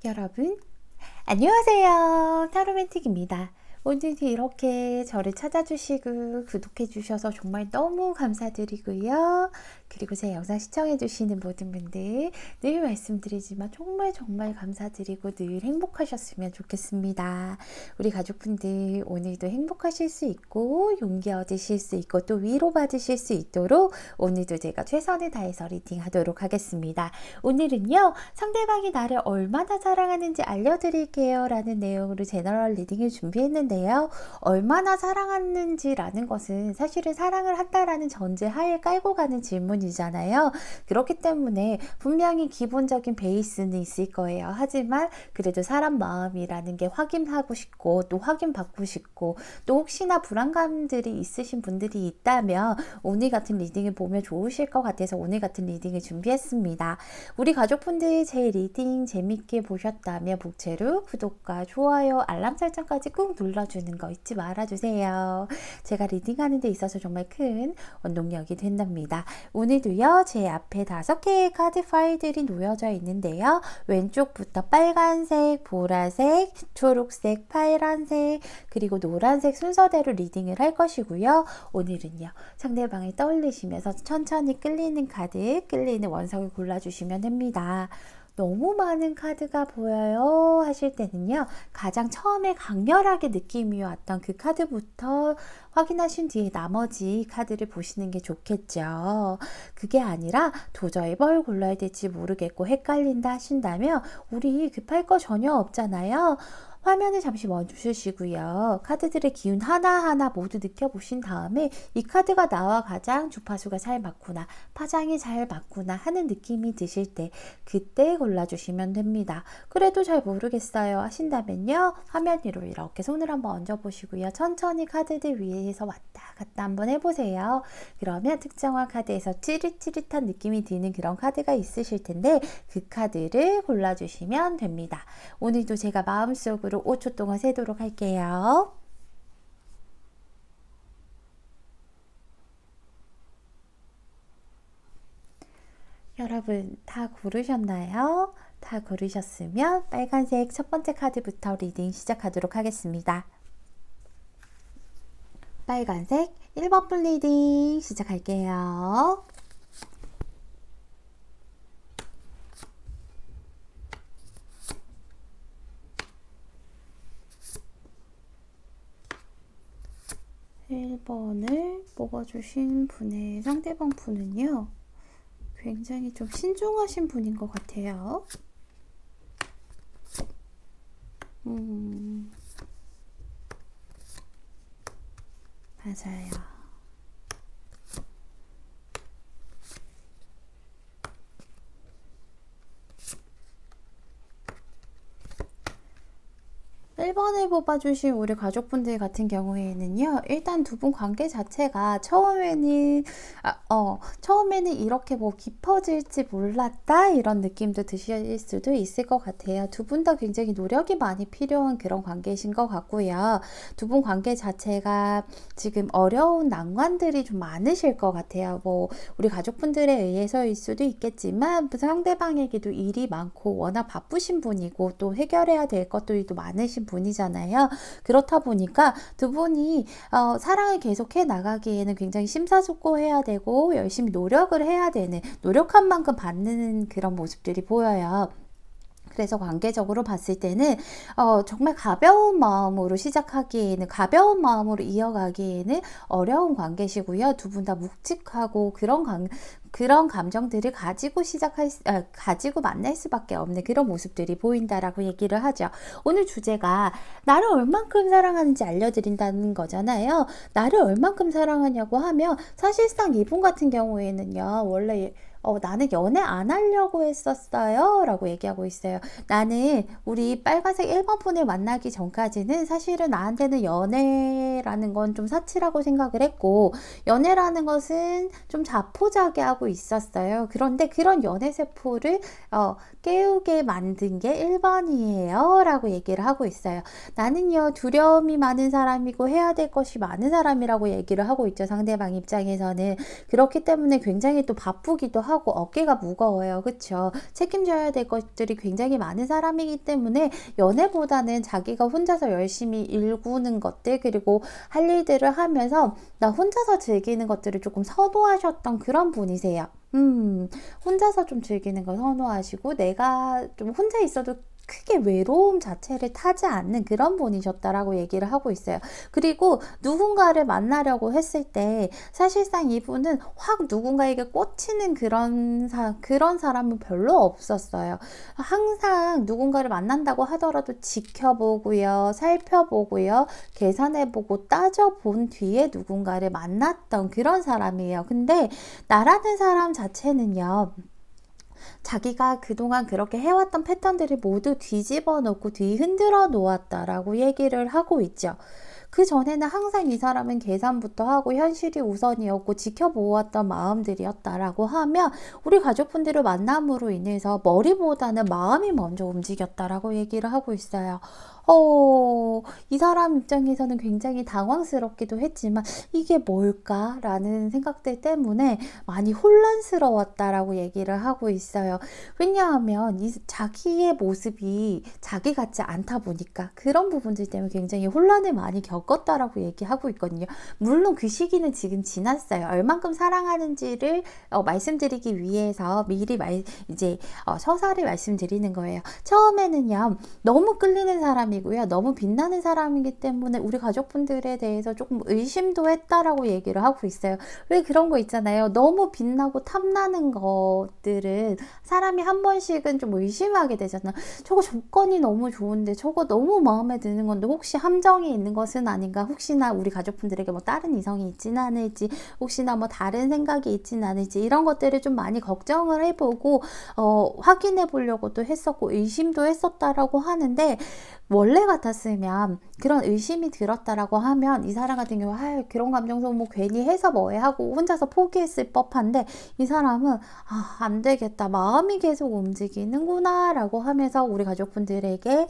여러분, 안녕하세요. 타로맨틱입니다. 오늘도 이렇게 저를 찾아주시고 구독해주셔서 정말 너무 감사드리고요. 그리고 제 영상 시청해주시는 모든 분들 늘 말씀드리지만 정말 감사드리고 늘 행복하셨으면 좋겠습니다. 우리 가족분들 오늘도 행복하실 수 있고 용기 얻으실 수 있고 또 위로받으실 수 있도록 오늘도 제가 최선을 다해서 리딩하도록 하겠습니다. 오늘은요, 상대방이 나를 얼마나 사랑하는지 알려드릴게요 라는 내용으로 제너럴 리딩을 준비했는데요. 얼마나 사랑하는지라는 것은 사실은 사랑을 한다라는 전제하에 깔고 가는 질문이잖아요. 그렇기 때문에 분명히 기본적인 베이스는 있을 거예요. 하지만 그래도 사람 마음이라는 게 확인하고 싶고 또 확인받고 싶고 또 혹시나 불안감들이 있으신 분들이 있다면 오늘 같은 리딩을 보면 좋으실 것 같아서 오늘 같은 리딩을 준비했습니다. 우리 가족분들이 제 리딩 재밌게 보셨다면 복채로 구독과 좋아요, 알람 설정까지 꾹 눌러주는 거 잊지 말아주세요. 제가 리딩하는 데 있어서 정말 큰 원동력이 된답니다. 오늘도요, 제 앞에 5개의 카드 파일들이 놓여져 있는데요. 왼쪽부터 빨간색, 보라색, 초록색, 파란색, 그리고 노란색 순서대로 리딩을 할 것이고요. 오늘은요, 상대방을 떠올리시면서 천천히 끌리는 카드, 끌리는 원석을 골라주시면 됩니다. 너무 많은 카드가 보여요 하실 때는요, 가장 처음에 강렬하게 느낌이 왔던 그 카드부터 확인하신 뒤에 나머지 카드를 보시는 게 좋겠죠. 그게 아니라 도저히 뭘 골라야 될지 모르겠고 헷갈린다 하신다면 우리 급할 거 전혀 없잖아요. 화면을 잠시 멈추시고요. 카드들의 기운 하나하나 모두 느껴보신 다음에 이 카드가 나와 가장 주파수가 잘 맞구나, 파장이 잘 맞구나 하는 느낌이 드실 때 그때 골라주시면 됩니다. 그래도 잘 모르겠어요 하신다면요, 화면 위로 이렇게 손을 한번 얹어보시고요. 천천히 카드들 위에서 왔다 갔다 한번 해보세요. 그러면 특정한 카드에서 찌릿찌릿한 느낌이 드는 그런 카드가 있으실 텐데 그 카드를 골라주시면 됩니다. 오늘도 제가 마음속으로 5초 동안 세도록 할게요. 여러분 다 고르셨나요? 다 고르셨으면 빨간색 첫 번째 카드부터 리딩 시작하도록 하겠습니다. 빨간색 1번 분 리딩 시작할게요. (1번을) 뽑아주신 분의 상대방 분은요, 굉장히 좀 신중하신 분인 것 같아요. 맞아요. 1번을 뽑아주신 우리 가족분들 같은 경우에는요, 일단 두 분 관계 자체가 처음에는 이렇게 뭐 깊어질지 몰랐다 이런 느낌도 드실 수도 있을 것 같아요. 두 분 다 굉장히 노력이 많이 필요한 그런 관계이신 것 같고요. 두 분 관계 자체가 지금 어려운 난관들이 좀 많으실 것 같아요. 뭐 우리 가족분들에 의해서일 수도 있겠지만 상대방에게도 일이 많고 워낙 바쁘신 분이고 또 해결해야 될 것들도 많으신 분이잖아요. 그렇다 보니까 두 분이 사랑을 계속해 나가기에는 굉장히 심사숙고해야 되고 열심히 노력을 해야 되는, 노력한 만큼 받는 그런 모습들이 보여요. 그래서 관계적으로 봤을 때는 정말 가벼운 마음으로 시작하기에는, 가벼운 마음으로 이어가기에는 어려운 관계시고요. 두 분 다 묵직하고 그런 감정들을 가지고 만날 수밖에 없는 그런 모습들이 보인다라고 얘기를 하죠. 오늘 주제가 나를 얼만큼 사랑하는지 알려드린다는 거잖아요. 나를 얼만큼 사랑하냐고 하면 사실상 이분 같은 경우에는요, 원래 나는 연애 안 하려고 했었어요 라고 얘기하고 있어요. 나는 우리 빨간색 1번 분을 만나기 전까지는 사실은 나한테는 연애라는 건 좀 사치라고 생각을 했고, 연애라는 것은 좀 자포자기하고 있었어요. 그런데 그런 연애 세포를 깨우게 만든 게 1번이에요 라고 얘기를 하고 있어요. 나는요, 두려움이 많은 사람이고 해야 될 것이 많은 사람이라고 얘기를 하고 있죠. 상대방 입장에서는. 그렇기 때문에 굉장히 또 바쁘기도 하고 하고 어깨가 무거워요. 그쵸? 책임져야 될 것들이 굉장히 많은 사람이기 때문에 연애보다는 자기가 혼자서 열심히 일구는 것들, 그리고 할 일들을 하면서 나 혼자서 즐기는 것들을 조금 선호하셨던 그런 분이세요. 혼자서 좀 즐기는 걸 선호하시고, 내가 좀 혼자 있어도 크게 외로움 자체를 타지 않는 그런 분이셨다라고 얘기를 하고 있어요. 그리고 누군가를 만나려고 했을 때 사실상 이분은 확 누군가에게 꽂히는 그런 사람은 별로 없었어요. 항상 누군가를 만난다고 하더라도 지켜보고요, 살펴보고요, 계산해보고 따져본 뒤에 누군가를 만났던 그런 사람이에요. 근데 나라는 사람 자체는요, 자기가 그동안 그렇게 해왔던 패턴들을 모두 뒤집어 놓고 뒤흔들어 놓았다라고 얘기를 하고 있죠. 그 전에는 항상 이 사람은 계산부터 하고 현실이 우선이었고 지켜보았던 마음들이었다라고 하면, 우리 가족분들을 만남으로 인해서 머리보다는 마음이 먼저 움직였다라고 얘기를 하고 있어요. 이 사람 입장에서는 굉장히 당황스럽기도 했지만 이게 뭘까라는 생각들 때문에 많이 혼란스러웠다라고 얘기를 하고 있어요. 왜냐하면 자기의 모습이 자기 같지 않다 보니까 그런 부분들 때문에 굉장히 혼란을 많이 겪었다라고 얘기하고 있거든요. 물론 그 시기는 지금 지났어요. 얼만큼 사랑하는지를 말씀드리기 위해서 미리 서사를 말씀드리는 거예요. 처음에는요, 너무 끌리는 사람이고요, 너무 빛나는 사람이기 때문에 우리 가족분들에 대해서 조금 의심도 했다라고 얘기를 하고 있어요. 왜 그런 거 있잖아요. 너무 빛나고 탐나는 것들은 사람이 한 번씩은 좀 의심하게 되잖아. 저거 조건이 너무 좋은데, 저거 너무 마음에 드는 건데 혹시 함정이 있는 것은 아닌가, 혹시나 우리 가족분들에게 뭐 다른 이성이 있지는 않을지, 혹시나 뭐 다른 생각이 있지는 않을지, 이런 것들을 좀 많이 걱정을 해보고 확인해 보려고도 했었고 의심도 했었다라고 하는데, 원래 같았으면 그런 의심이 들었다라고 하면 이 사람 같은 경우 그런 감정 소모 괜히 해서 뭐해 하고 혼자서 포기했을 법한데, 이 사람은 안 되겠다, 마음이 계속 움직이는구나 라고 하면서 우리 가족분들에게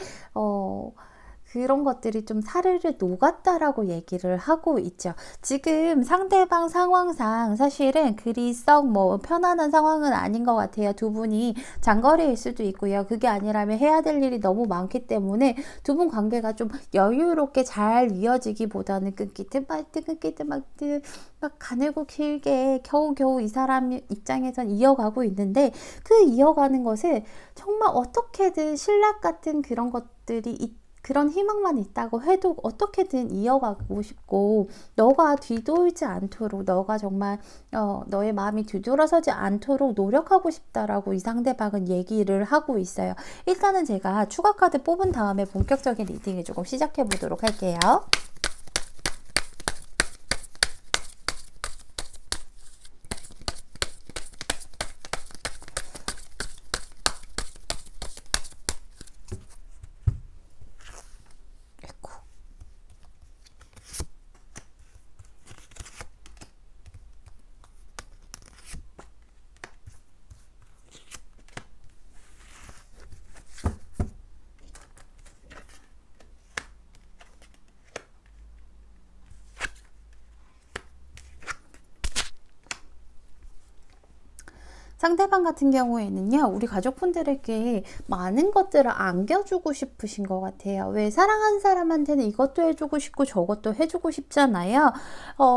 그런 것들이 좀 사르르 녹았다라고 얘기를 하고 있죠. 지금 상대방 상황상 사실은 그리 썩 편안한 상황은 아닌 것 같아요. 두 분이 장거리일 수도 있고요. 그게 아니라면 해야 될 일이 너무 많기 때문에 두 분 관계가 좀 여유롭게 잘 이어지기보다는 끊기듯 말듯 막 가늘고 길게 겨우겨우 이 사람 입장에선 이어가고 있는데, 그 이어가는 것을 정말 어떻게든 신락 같은 그런 것들이 그런 희망만 있다고 해도 어떻게든 이어가고 싶고, 너가 뒤돌지 않도록, 너가 정말 너의 마음이 뒤돌아서지 않도록 노력하고 싶다라고 이 상대방은 얘기를 하고 있어요. 일단은 제가 추가 카드 뽑은 다음에 본격적인 리딩을 조금 시작해 보도록 할게요. 상대방 같은 경우에는요, 우리 가족분들에게 많은 것들을 안겨주고 싶으신 것 같아요. 왜 사랑하는 사람한테는 이것도 해주고 싶고 저것도 해주고 싶잖아요.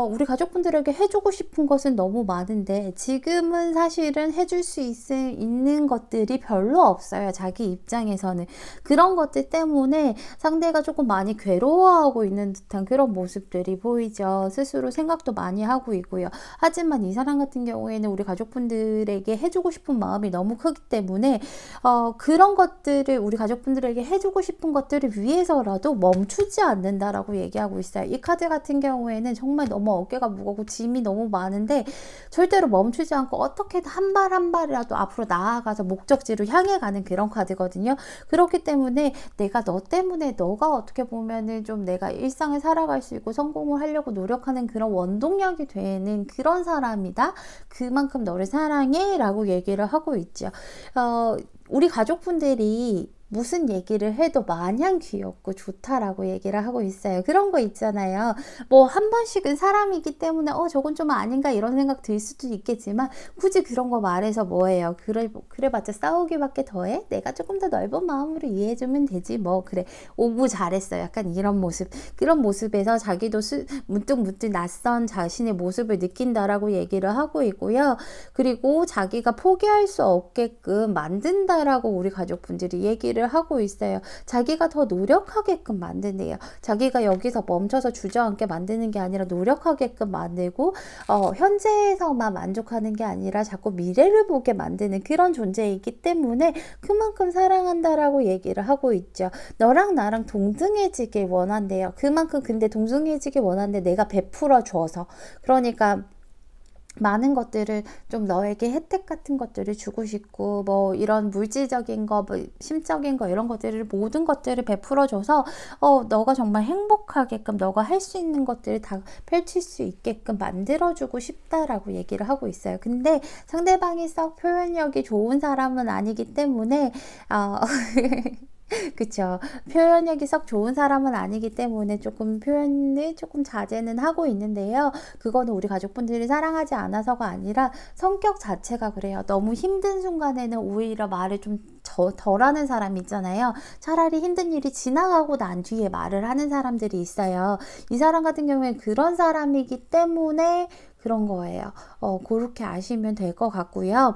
우리 가족분들에게 해주고 싶은 것은 너무 많은데 지금은 사실은 해줄 수 있는 것들이 별로 없어요. 자기 입장에서는. 그런 것들 때문에 상대가 조금 많이 괴로워하고 있는 듯한 그런 모습들이 보이죠. 스스로 생각도 많이 하고 있고요. 하지만 이 사람 같은 경우에는 우리 가족분들에게 해주고 싶은 마음이 너무 크기 때문에 그런 것들을, 우리 가족분들에게 해주고 싶은 것들을 위해서라도 멈추지 않는다라고 얘기하고 있어요. 이 카드 같은 경우에는 정말 너무 어깨가 무겁고 짐이 너무 많은데 절대로 멈추지 않고 어떻게든 한 발 한 발이라도 앞으로 나아가서 목적지로 향해 가는 그런 카드거든요. 그렇기 때문에 내가 너 때문에, 너가 어떻게 보면은 좀 내가 일상을 살아갈 수 있고 성공을 하려고 노력하는 그런 원동력이 되는 그런 사람이다. 그만큼 너를 사랑해 라고 얘기를 하고 있죠. 우리 가족분들이 무슨 얘기를 해도 마냥 귀엽고 좋다라고 얘기를 하고 있어요. 그런 거 있잖아요. 뭐 한 번씩은 사람이기 때문에 저건 좀 아닌가 이런 생각 들 수도 있겠지만 굳이 그런 거 말해서 뭐해요. 그래봤자 싸우기밖에 더해? 내가 조금 더 넓은 마음으로 이해해주면 되지 뭐. 그래 오구 잘했어. 약간 이런 모습. 그런 모습에서 자기도 문득문득 낯선 자신의 모습을 느낀다라고 얘기를 하고 있고요. 그리고 자기가 포기할 수 없게끔 만든다라고 우리 가족분들이 얘기를 하고 있어요. 자기가 더 노력하게끔 만드네요. 자기가 여기서 멈춰서 주저앉게 만드는 게 아니라 노력하게끔 만들고 현재에서만 만족하는 게 아니라 자꾸 미래를 보게 만드는 그런 존재이기 때문에 그만큼 사랑한다라고 얘기를 하고 있죠. 너랑 나랑 동등해지길 원한대요. 그만큼 근데 동등해지길 원하는데 내가 베풀어 줘서. 그러니까 많은 것들을 좀 너에게 혜택 같은 것들을 주고 싶고 뭐 이런 물질적인 거, 뭐 심적인 거 이런 것들을 모든 것들을 베풀어줘서 너가 정말 행복하게끔 너가 할 수 있는 것들을 다 펼칠 수 있게끔 만들어주고 싶다라고 얘기를 하고 있어요. 근데 상대방이 썩 표현력이 좋은 사람은 아니기 때문에 그쵸. 표현력이 썩 좋은 사람은 아니기 때문에 조금 표현을 조금 자제는 하고 있는데요. 그거는 우리 가족분들이 사랑하지 않아서가 아니라 성격 자체가 그래요. 너무 힘든 순간에는 오히려 말을 좀 덜하는 사람이 있잖아요. 차라리 힘든 일이 지나가고 난 뒤에 말을 하는 사람들이 있어요. 이 사람 같은 경우에 그런 사람이기 때문에 그런 거예요. 그렇게 아시면 될 것 같고요.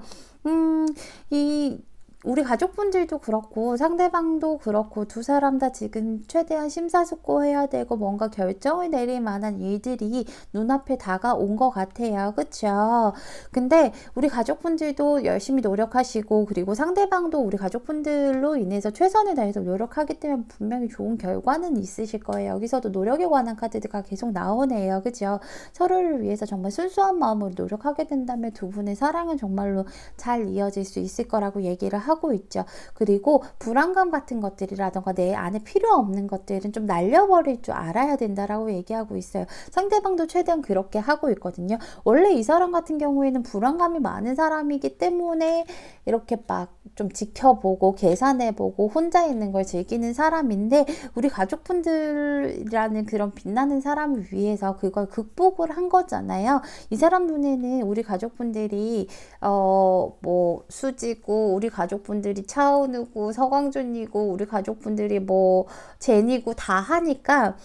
우리 가족분들도 그렇고 상대방도 그렇고 두 사람 다 지금 최대한 심사숙고해야 되고 뭔가 결정을 내릴 만한 일들이 눈앞에 다가온 것 같아요. 그쵸? 근데 우리 가족분들도 열심히 노력하시고 그리고 상대방도 우리 가족분들로 인해서 최선을 다해서 노력하기 때문에 분명히 좋은 결과는 있으실 거예요. 여기서도 노력에 관한 카드가 계속 나오네요. 그죠? 서로를 위해서 정말 순수한 마음으로 노력하게 된다면 두 분의 사랑은 정말로 잘 이어질 수 있을 거라고 얘기를 하고 있죠. 그리고 불안감 같은 것들이라던가 내 안에 필요 없는 것들은 좀 날려버릴 줄 알아야 된다라고 얘기하고 있어요. 상대방도 최대한 그렇게 하고 있거든요. 원래 이 사람 같은 경우에는 불안감이 많은 사람이기 때문에 이렇게 막 좀 지켜보고 계산해보고 혼자 있는 걸 즐기는 사람인데 우리 가족분들이라는 그런 빛나는 사람을 위해서 그걸 극복을 한 거잖아요. 이 사람 눈에는 우리 가족분들이 뭐 수지고 우리 가족분들이 차은우고 서광준이고 우리 가족분들이 뭐 제니고 다 하니까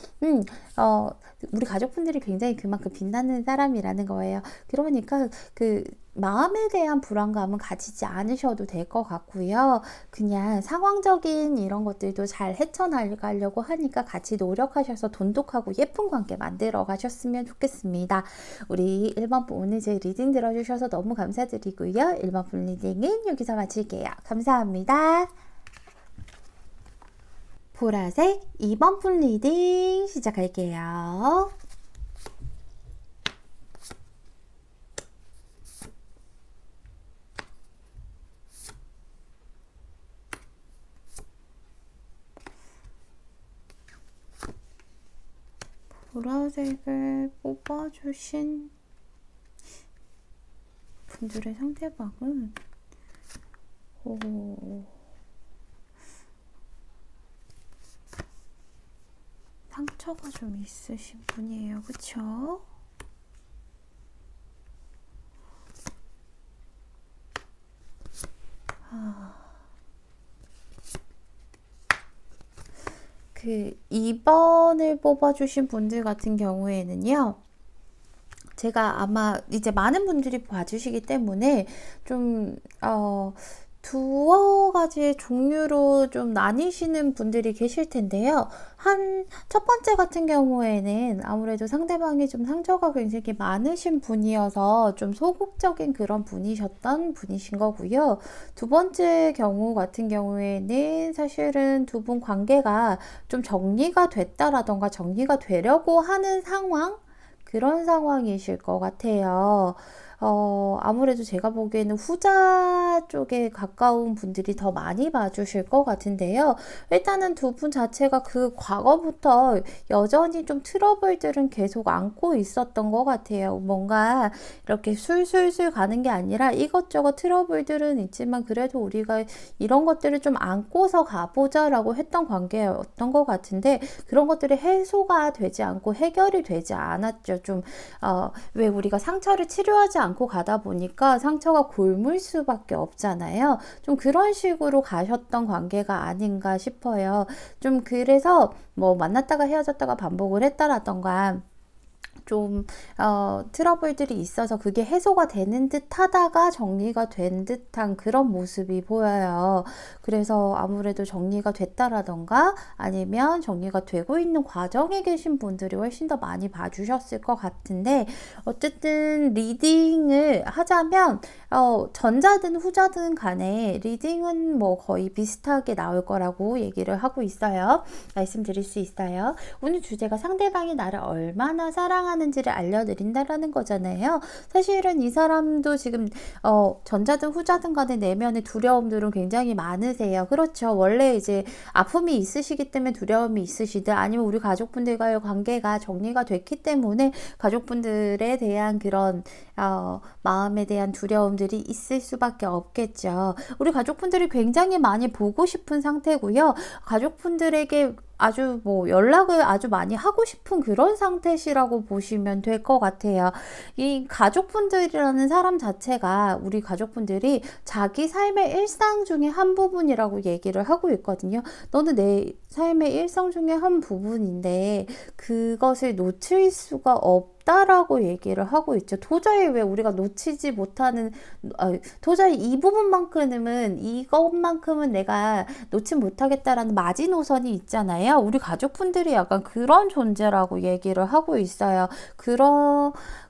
우리 가족분들이 굉장히 그만큼 빛나는 사람이라는 거예요. 그러니까 그 마음에 대한 불안감은 가지지 않으셔도 될 것 같고요. 그냥 상황적인 이런 것들도 잘 헤쳐나가려고 하니까 같이 노력하셔서 돈독하고 예쁜 관계 만들어 가셨으면 좋겠습니다. 우리 1번 분 오늘 제 리딩 들어주셔서 너무 감사드리고요. 1번 분 리딩은 여기서 마칠게요. 감사합니다. 보라색 2번 분 리딩 시작할게요. 보라색을 뽑아주신 분들의 상대방은 상처가 좀 있으신 분이에요. 그쵸? 그 2번을 뽑아주신 분들 같은 경우에는요. 제가 아마 이제 많은 분들이 봐주시기 때문에 좀 두어 가지의 종류로 좀 나뉘시는 분들이 계실 텐데요. 첫 번째 같은 경우에는 아무래도 상대방이 좀 상처가 굉장히 많으신 분이어서 좀 소극적인 그런 분이셨던 분이신 거고요. 두 번째 경우 같은 경우에는 사실은 두 분 관계가 좀 정리가 됐다라던가 정리가 되려고 하는 상황? 그런 상황이실 것 같아요. 아무래도 제가 보기에는 후자 쪽에 가까운 분들이 더 많이 봐주실 것 같은데요. 일단은 두 분 자체가 그 과거부터 여전히 좀 트러블들은 계속 안고 있었던 것 같아요. 뭔가 이렇게 술술술 가는 게 아니라 이것저것 트러블들은 있지만 그래도 우리가 이런 것들을 좀 안고서 가보자라고 했던 관계였던 것 같은데 그런 것들이 해소가 되지 않고 해결이 되지 않았죠. 좀 왜 우리가 상처를 치료하지 않고 가다 보니까 상처가 곪을 수밖에 없잖아요. 좀 그런 식으로 가셨던 관계가 아닌가 싶어요. 좀 그래서 뭐 만났다가 헤어졌다가 반복을 했다라던가 좀 트러블들이 있어서 그게 해소가 되는 듯 하다가 정리가 된 듯한 그런 모습이 보여요. 그래서 아무래도 정리가 됐다라던가 아니면 정리가 되고 있는 과정에 계신 분들이 훨씬 더 많이 봐주셨을 것 같은데 어쨌든 리딩을 하자면 전자든 후자든 간에 리딩은 뭐 거의 비슷하게 나올 거라고 얘기를 하고 있어요. 말씀드릴 수 있어요. 오늘 주제가 상대방이 나를 얼마나 사랑하는지를 알려드린다라는 거잖아요. 사실은 이 사람도 지금 전자든 후자든 간에 내면의 두려움들은 굉장히 많으세요. 그렇죠. 원래 이제 아픔이 있으시기 때문에 두려움이 있으시든 아니면 우리 가족분들과의 관계가 정리가 됐기 때문에 가족분들에 대한 그런 마음에 대한 두려움들이 있을 수밖에 없겠죠. 우리 가족분들이 굉장히 많이 보고 싶은 상태고요. 가족분들에게 아주 뭐 연락을 아주 많이 하고 싶은 그런 상태시라고 보시면 될 것 같아요. 이 가족분들이라는 사람 자체가 우리 가족분들이 자기 삶의 일상 중에 한 부분이라고 얘기를 하고 있거든요. 너는 내 삶의 일상 중에 한 부분인데 그것을 놓칠 수가 없다라고 얘기를 하고 있죠. 도저히 왜 우리가 놓치지 못하는 도저히 이 부분만큼은 이것만큼은 내가 놓지 못하겠다라는 마지노선이 있잖아요. 우리 가족분들이 약간 그런 존재라고 얘기를 하고 있어요.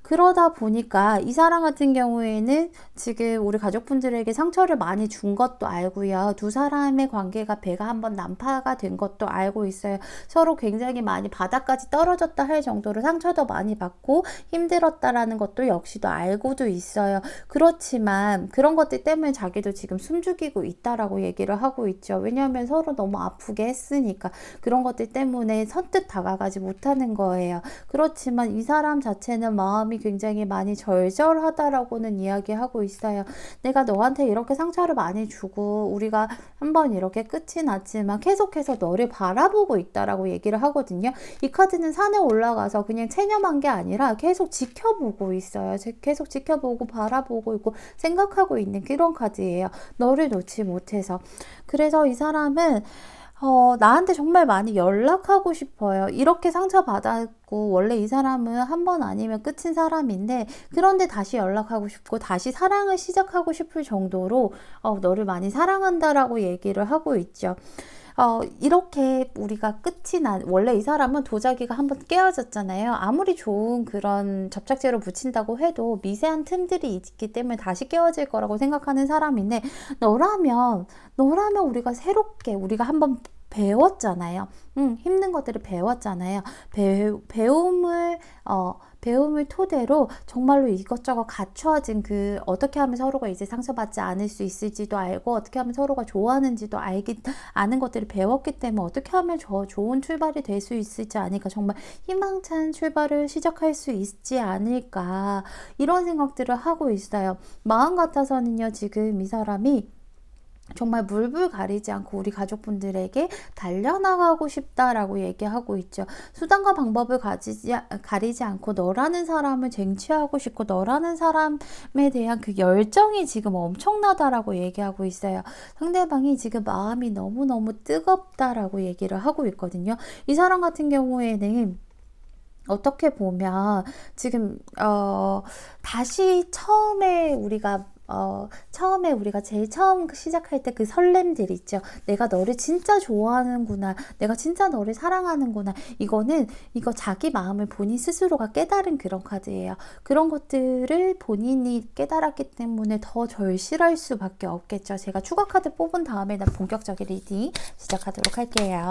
그러다 보니까 이 사람 같은 경우에는 지금 우리 가족분들에게 상처를 많이 준 것도 알고요. 두 사람의 관계가 배가 한번 난파가 된 것도 알고 있어요. 서로 굉장히 많이 바닥까지 떨어졌다 할 정도로 상처도 많이 받고 힘들었다라는 것도 역시도 알고도 있어요. 그렇지만 그런 것들 때문에 자기도 지금 숨죽이고 있다라고 얘기를 하고 있죠. 왜냐하면 서로 너무 아프게 했으니까 그런 것들 때문에 선뜻 다가가지 못하는 거예요. 그렇지만 이 사람 자체는 마음이 굉장히 많이 절절하다라고는 이야기하고 있어요. 내가 너한테 이렇게 상처를 많이 주고 우리가 한번 이렇게 끝이 났지만 계속해서 너를 바라보고 있다라고 얘기를 하거든요. 이 카드는 산에 올라가서 그냥 체념한 게 아니라 계속 지켜보고 있어요. 계속 지켜보고 바라보고 있고 생각하고 있는 그런 카드예요. 너를 놓지 못해서. 그래서 이 사람은 나한테 정말 많이 연락하고 싶어요. 이렇게 상처받았고 원래 이 사람은 한 번 아니면 끝인 사람인데 그런데 다시 연락하고 싶고 다시 사랑을 시작하고 싶을 정도로 너를 많이 사랑한다라고 얘기를 하고 있죠. 이렇게 우리가 끝이 원래 이 사람은 도자기가 한번 깨어졌잖아요. 아무리 좋은 그런 접착제로 붙인다고 해도 미세한 틈들이 있기 때문에 다시 깨어질 거라고 생각하는 사람인데 너라면 우리가 새롭게 우리가 한번 배웠잖아요. 힘든 것들을 배웠잖아요. 배움을 토대로 정말로 이것저것 갖춰진 어떻게 하면 서로가 이제 상처받지 않을 수 있을지도 알고 어떻게 하면 서로가 좋아하는지도 아는 것들을 배웠기 때문에 어떻게 하면 좋은 출발이 될 수 있을지 아니까 정말 희망찬 출발을 시작할 수 있지 않을까 이런 생각들을 하고 있어요. 마음 같아서는요 지금 이 사람이 정말 물불 가리지 않고 우리 가족분들에게 달려나가고 싶다라고 얘기하고 있죠. 수단과 방법을 가리지 않고 너라는 사람을 쟁취하고 싶고 너라는 사람에 대한 그 열정이 지금 엄청나다라고 얘기하고 있어요. 상대방이 지금 마음이 너무너무 뜨겁다라고 얘기를 하고 있거든요. 이 사람 같은 경우에는 어떻게 보면 지금 다시 처음에 우리가 제일 처음 시작할 때 그 설렘들 있죠. 내가 너를 진짜 좋아하는구나. 내가 진짜 너를 사랑하는구나. 이거 자기 마음을 본인 스스로가 깨달은 그런 카드예요. 그런 것들을 본인이 깨달았기 때문에 더 절실할 수밖에 없겠죠. 제가 추가 카드 뽑은 다음에 본격적인 리딩 시작하도록 할게요.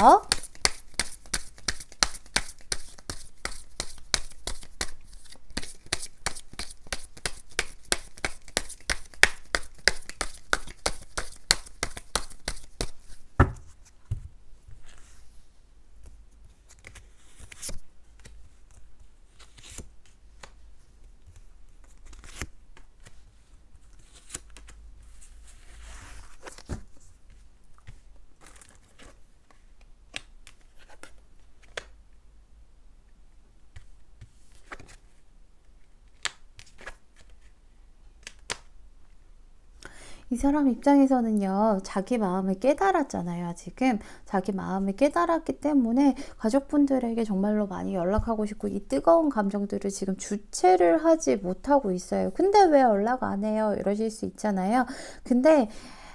이 사람 입장에서는요, 자기 마음을 깨달았잖아요. 지금 자기 마음을 깨달았기 때문에 가족분들에게 정말로 많이 연락하고 싶고 이 뜨거운 감정들을 지금 주체를 하지 못하고 있어요. 근데 왜 연락 안 해요? 이러실 수 있잖아요. 근데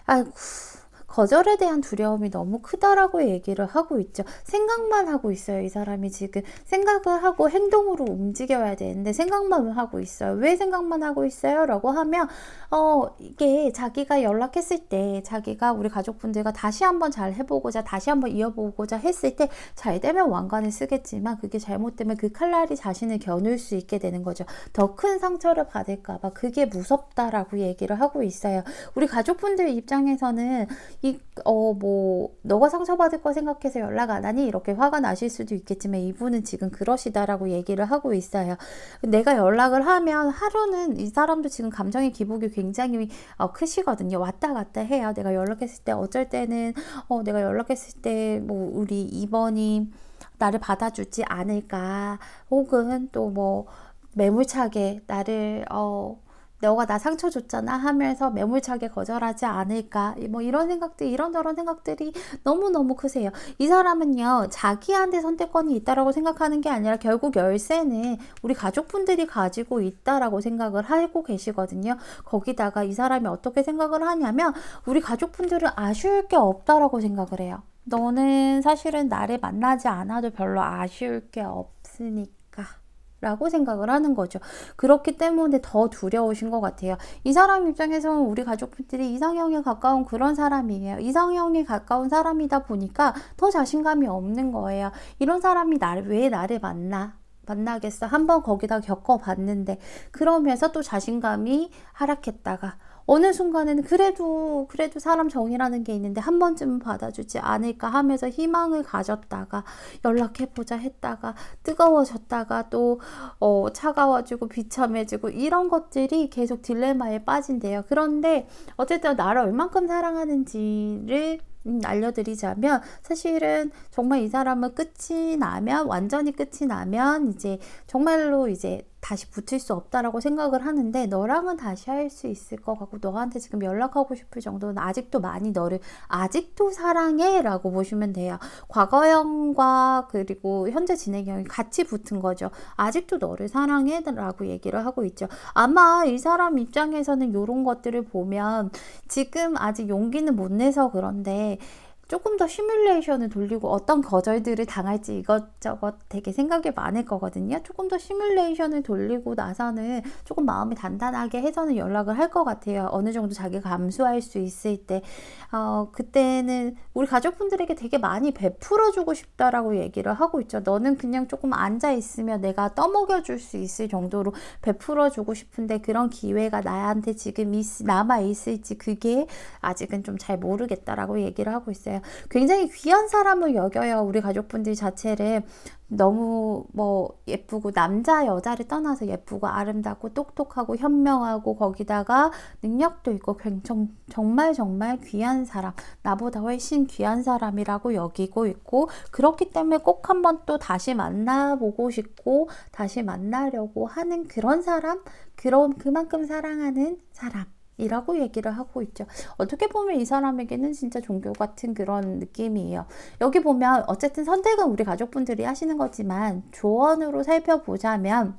아이고, 거절에 대한 두려움이 너무 크다라고 얘기를 하고 있죠. 생각만 하고 있어요. 이 사람이 지금 생각을 하고 행동으로 움직여야 되는데 생각만 하고 있어요. 왜 생각만 하고 있어요? 라고 하면 이게 자기가 연락했을 때 자기가 우리 가족분들과 다시 한번 잘 해보고자 다시 한번 이어보고자 했을 때 잘 되면 왕관을 쓰겠지만 그게 잘못되면 그 칼날이 자신을 겨눌 수 있게 되는 거죠. 더 큰 상처를 받을까 봐 그게 무섭다라고 얘기를 하고 있어요. 우리 가족분들 입장에서는 너가 상처받을 거 생각해서 연락 안 하니? 이렇게 화가 나실 수도 있겠지만 이분은 지금 그러시다라고 얘기를 하고 있어요. 내가 연락을 하면 하루는 이 사람도 지금 감정의 기복이 굉장히 크시거든요. 왔다 갔다 해요. 내가 연락했을 때 어쩔 때는 내가 연락했을 때 뭐 우리 이번이 나를 받아주지 않을까 혹은 또 뭐 매몰차게 나를 너가 나 상처 줬잖아 하면서 매몰차게 거절하지 않을까 뭐 이런 생각들 이런저런 생각들이 너무너무 크세요. 이 사람은요 자기한테 선택권이 있다라고 생각하는 게 아니라 결국 열쇠는 우리 가족분들이 가지고 있다라고 생각을 하고 계시거든요. 거기다가 이 사람이 어떻게 생각을 하냐면 우리 가족분들은 아쉬울 게 없다라고 생각을 해요. 너는 사실은 나를 만나지 않아도 별로 아쉬울 게 없으니까 라고 생각을 하는 거죠. 그렇기 때문에 더 두려우신 것 같아요. 이 사람 입장에서는 우리 가족분들이 이상형에 가까운 그런 사람이에요. 이상형에 가까운 사람이다 보니까 더 자신감이 없는 거예요. 이런 사람이 왜 나를 만나겠어? 한번 거기다 겪어봤는데 그러면서 또 자신감이 하락했다가 어느 순간에는 그래도 사람 정이라는 게 있는데 한 번쯤은 받아주지 않을까 하면서 희망을 가졌다가 연락해보자 했다가 뜨거워졌다가 또 차가워지고 비참해지고 이런 것들이 계속 딜레마에 빠진대요. 그런데 어쨌든 나를 얼만큼 사랑하는지를 알려드리자면 사실은 정말 이 사람은 완전히 끝이 나면 이제 정말로 이제 다시 붙을 수 없다라고 생각을 하는데 너랑은 다시 할 수 있을 것 같고 너한테 지금 연락하고 싶을 정도는 아직도 많이 너를 아직도 사랑해 라고 보시면 돼요. 과거형과 그리고 현재 진행형이 같이 붙은 거죠. 아직도 너를 사랑해 라고 얘기를 하고 있죠. 아마 이 사람 입장에서는 이런 것들을 보면 지금 아직 용기는 못 내서 그런데 조금 더 시뮬레이션을 돌리고 어떤 거절들을 당할지 이것저것 되게 생각이 많을 거거든요. 조금 더 시뮬레이션을 돌리고 나서는 조금 마음이 단단하게 해서는 연락을 할 것 같아요. 어느 정도 자기가 감수할 수 있을 때 그때는 우리 가족분들에게 되게 많이 베풀어주고 싶다라고 얘기를 하고 있죠. 너는 그냥 조금 앉아있으면 내가 떠먹여줄 수 있을 정도로 베풀어주고 싶은데 그런 기회가 나한테 지금 남아있을지 그게 아직은 좀 잘 모르겠다라고 얘기를 하고 있어요. 굉장히 귀한 사람을 여겨요. 우리 가족분들 자체를 너무 예쁘고 남자 여자를 떠나서 예쁘고 아름답고 똑똑하고 현명하고 거기다가 능력도 있고 정말 귀한 사람, 나보다 훨씬 귀한 사람이라고 여기고 있고 그렇기 때문에 꼭 한번 또 다시 만나보고 싶고 다시 만나려고 하는 그런 사람, 그만큼 사랑하는 사람 이라고 얘기를 하고 있죠. 어떻게 보면 이 사람에게는 진짜 종교 같은 그런 느낌이에요. 여기 보면 어쨌든 선택은 우리 가족분들이 하시는 거지만 조언으로 살펴보자면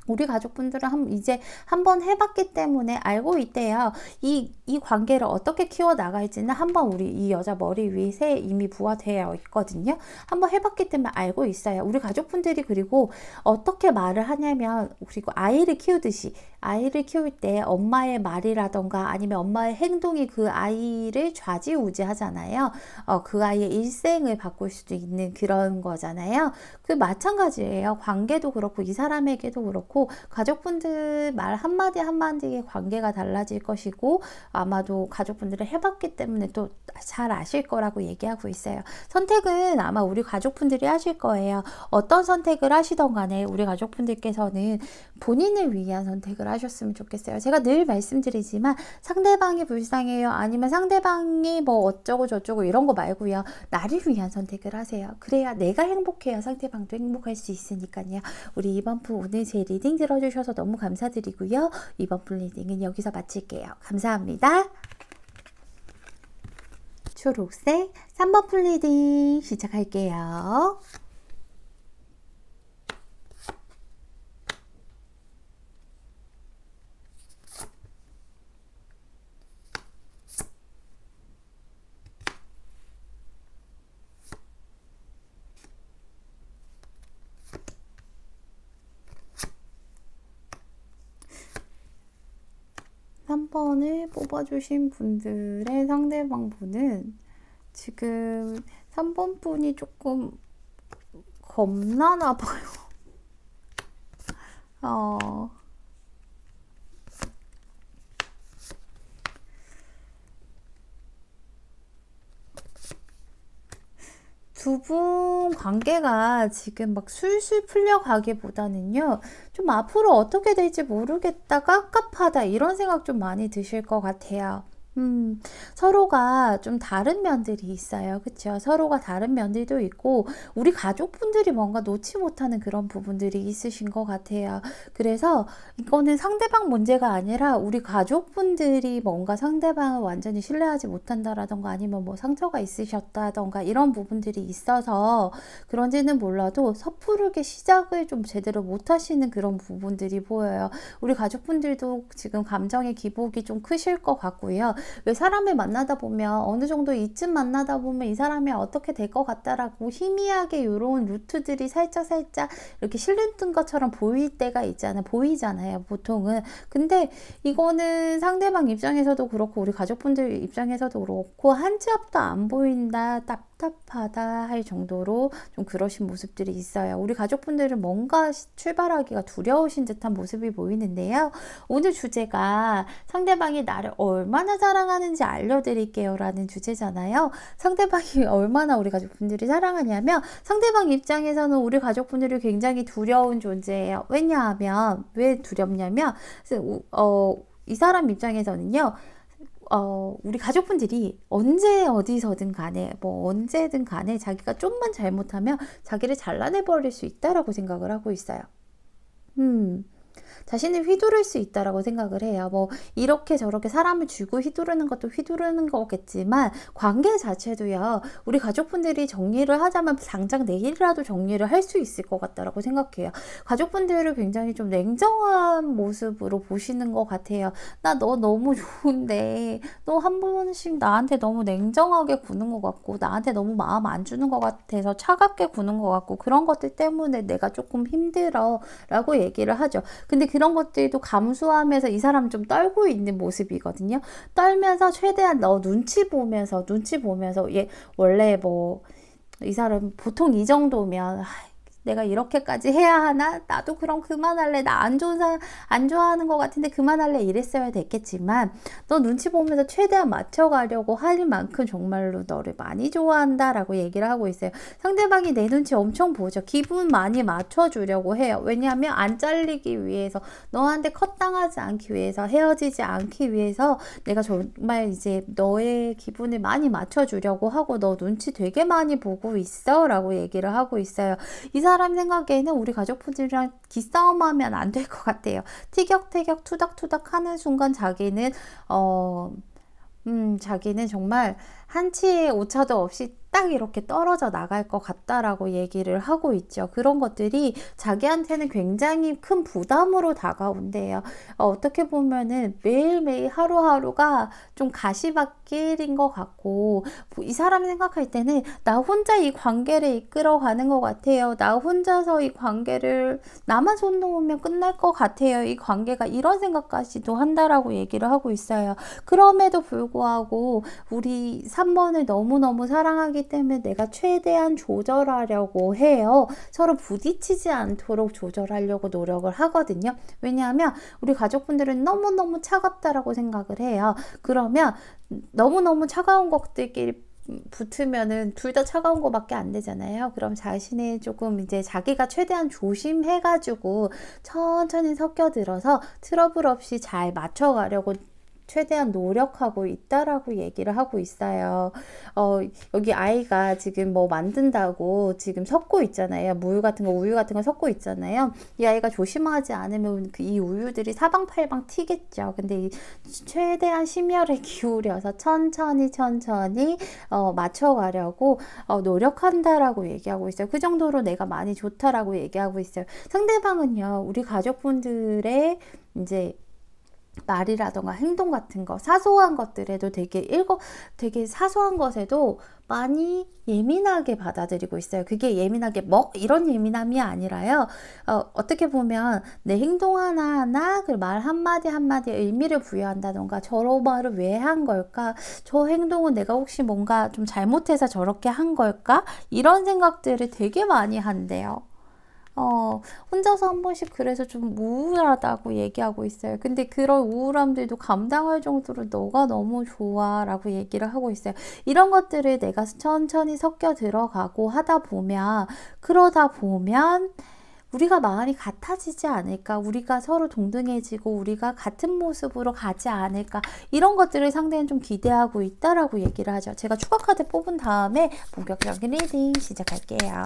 우리 가족분들은 이제 한번 해봤기 때문에 알고 있대요. 이 관계를 어떻게 키워나갈지는 한번 우리 이 여자 머리 위에 이미 부화되어 있거든요. 한번 해봤기 때문에 알고 있어요. 우리 가족분들이 그리고 어떻게 말을 하냐면 그리고 아이를 키우듯이 아이를 키울 때 엄마의 말이라던가 아니면 엄마의 행동이 그 아이를 좌지우지 하잖아요. 그 아이의 일생을 바꿀 수도 있는 그런 거잖아요. 그 마찬가지예요. 관계도 그렇고 이 사람에게도 그렇고 가족분들 말 한마디 한마디의 관계가 달라질 것이고 아마도 가족분들을 해봤기 때문에 또 잘 아실 거라고 얘기하고 있어요. 선택은 아마 우리 가족분들이 하실 거예요. 어떤 선택을 하시던 간에 우리 가족분들께서는 본인을 위한 선택을 하셨으면 좋겠어요. 제가 늘 말씀드리지만 상대방이 불쌍해요. 아니면 상대방이 뭐 어쩌고 저쩌고 이런 거 말고요. 나를 위한 선택을 하세요. 그래야 내가 행복해야 상대방도 행복할 수 있으니까요. 우리 이번 분 오늘 제 리딩 들어주셔서 너무 감사드리고요. 이번 분 리딩은 여기서 마칠게요. 감사합니다. 초록색 3번 풀리딩 시작할게요. 3번을 뽑아주신 분들의 상대방 분은 지금 3번 분이 조금 겁나나 봐요. 두 분 관계가 지금 막 술술 풀려가기보다는요, 좀 앞으로 어떻게 될지 모르겠다, 깝깝하다, 이런 생각 좀 많이 드실 것 같아요. 서로가 좀 다른 면들이 있어요. 그쵸? 서로가 다른 면들도 있고, 우리 가족분들이 뭔가 놓지 못하는 그런 부분들이 있으신 것 같아요. 그래서 이거는 상대방 문제가 아니라 우리 가족분들이 뭔가 상대방을 완전히 신뢰하지 못한다라던가 아니면 뭐 상처가 있으셨다던가 이런 부분들이 있어서 그런지는 몰라도 섣부르게 시작을 좀 제대로 못 하시는 그런 부분들이 보여요. 우리 가족분들도 지금 감정의 기복이 좀 크실 것 같고요. 왜 사람을 만나다 보면 어느 정도 이쯤 만나다 보면 이 사람이 어떻게 될 것 같다라고 희미하게 이런 루트들이 살짝 이렇게 실눈뜬 것처럼 보일 때가 보이잖아요, 보통은. 근데 이거는 상대방 입장에서도 그렇고 우리 가족분들 입장에서도 그렇고 한 치 앞도 안 보인다, 답답하다 할 정도로 좀 그러신 모습들이 있어요. 우리 가족분들은 뭔가 출발하기가 두려우신 듯한 모습이 보이는데요. 오늘 주제가 상대방이 나를 얼마나 사랑하는지 알려드릴게요 라는 주제잖아요. 상대방이 얼마나 우리 가족분들이 사랑하냐면 상대방 입장에서는 우리 가족분들이 굉장히 두려운 존재예요. 왜냐하면 왜 두렵냐면 이 사람 입장에서는요, 우리 가족분들이 언제 어디서든 간에 언제든 간에 자기가 좀만 잘못하면 자기를 잘라내버릴 수 있다라고 생각을 하고 있어요. 자신을 휘두를 수 있다라고 생각을 해요. 뭐 이렇게 저렇게 사람을 쥐고 휘두르는 것도 휘두르는 거겠지만 관계 자체도요. 우리 가족분들이 정리를 하자면 당장 내일이라도 정리를 할 수 있을 것 같다라고 생각해요. 가족분들을 굉장히 좀 냉정한 모습으로 보시는 것 같아요. 나 너 너무 좋은데 너 한 번씩 나한테 너무 냉정하게 구는 것 같고 나한테 너무 마음 안 주는 것 같아서 차갑게 구는 것 같고 그런 것들 때문에 내가 조금 힘들어 라고 얘기를 하죠. 근데 그런 것들도 감수하면서 이 사람 좀 떨고 있는 모습이거든요. 떨면서 최대한 너 눈치 보면서 얘 원래 뭐 이 사람 보통 이 정도면 내가 이렇게까지 해야 하나? 나도 그럼 그만할래. 나 안 좋아하는 것 같은데 그만할래. 이랬어야 됐겠지만 너 눈치 보면서 최대한 맞춰가려고 할 만큼 정말로 너를 많이 좋아한다 라고 얘기를 하고 있어요. 상대방이 내 눈치 엄청 보죠. 기분 많이 맞춰주려고 해요. 왜냐하면 안 잘리기 위해서, 너한테 컷당하지 않기 위해서, 헤어지지 않기 위해서 내가 정말 이제 너의 기분을 많이 맞춰주려고 하고 너 눈치 되게 많이 보고 있어 라고 얘기를 하고 있어요. 이 사람 생각에는 우리 가족분들이랑 기싸움하면 안 될 것 같아요. 티격태격 투닥투닥 하는 순간 자기는 정말 한치의 오차도 없이 딱 이렇게 떨어져 나갈 것 같다라고 얘기를 하고 있죠. 그런 것들이 자기한테는 굉장히 큰 부담으로 다가온대요. 어떻게 보면은 매일매일 하루하루가 좀 가시밭길인 것 같고, 이 사람이 생각할 때는 나 혼자 이 관계를 이끌어가는 것 같아요. 나 혼자서 이 관계를 나만 손 놓으면 끝날 것 같아요. 이 관계가, 이런 생각까지도 한다라고 얘기를 하고 있어요. 그럼에도 불구하고 우리 3번을 너무너무 사랑하기 때문에 내가 최대한 조절하려고 해요. 서로 부딪히지 않도록 조절하려고 노력을 하거든요. 왜냐하면 우리 가족분들은 너무너무 차갑다라고 생각을 해요. 그러면 너무너무 차가운 것들끼리 붙으면은 둘 다 차가운 거밖에 안 되잖아요. 그럼 자신의 조금 이제 자기가 최대한 조심해가지고 천천히 섞여들어서 트러블 없이 잘 맞춰가려고 최대한 노력하고 있다라고 얘기를 하고 있어요. 여기 아이가 지금 뭐 만든다고 지금 섞고 있잖아요. 우유 같은 거 섞고 있잖아요. 이 아이가 조심하지 않으면 이 우유들이 사방팔방 튀겠죠. 근데 최대한 심혈을 기울여서 천천히 맞춰가려고 노력한다라고 얘기하고 있어요. 그 정도로 내가 많이 좋다라고 얘기하고 있어요. 상대방은요, 우리 가족분들의 이제 말이라던가 행동 같은 거, 사소한 것들에도 되게 사소한 것에도 많이 예민하게 받아들이고 있어요. 그게 예민하게 이런 예민함이 아니라요. 어떻게 보면 내 행동 하나하나 그 말 한마디 한마디에 의미를 부여한다던가 저런 말을 왜 한 걸까? 저 행동은 내가 혹시 뭔가 좀 잘못해서 저렇게 한 걸까? 이런 생각들을 되게 많이 한대요. 혼자서 한 번씩 그래서 좀 우울하다고 얘기하고 있어요. 근데 그런 우울함들도 감당할 정도로 너가 너무 좋아 라고 얘기를 하고 있어요. 이런 것들을 내가 천천히 섞여 들어가고 그러다 보면 우리가 마음이 같아지지 않을까, 우리가 서로 동등해지고 우리가 같은 모습으로 가지 않을까, 이런 것들을 상대는 좀 기대하고 있다라고 얘기를 하죠. 제가 추가 카드 뽑은 다음에 본격적인 리딩 시작할게요.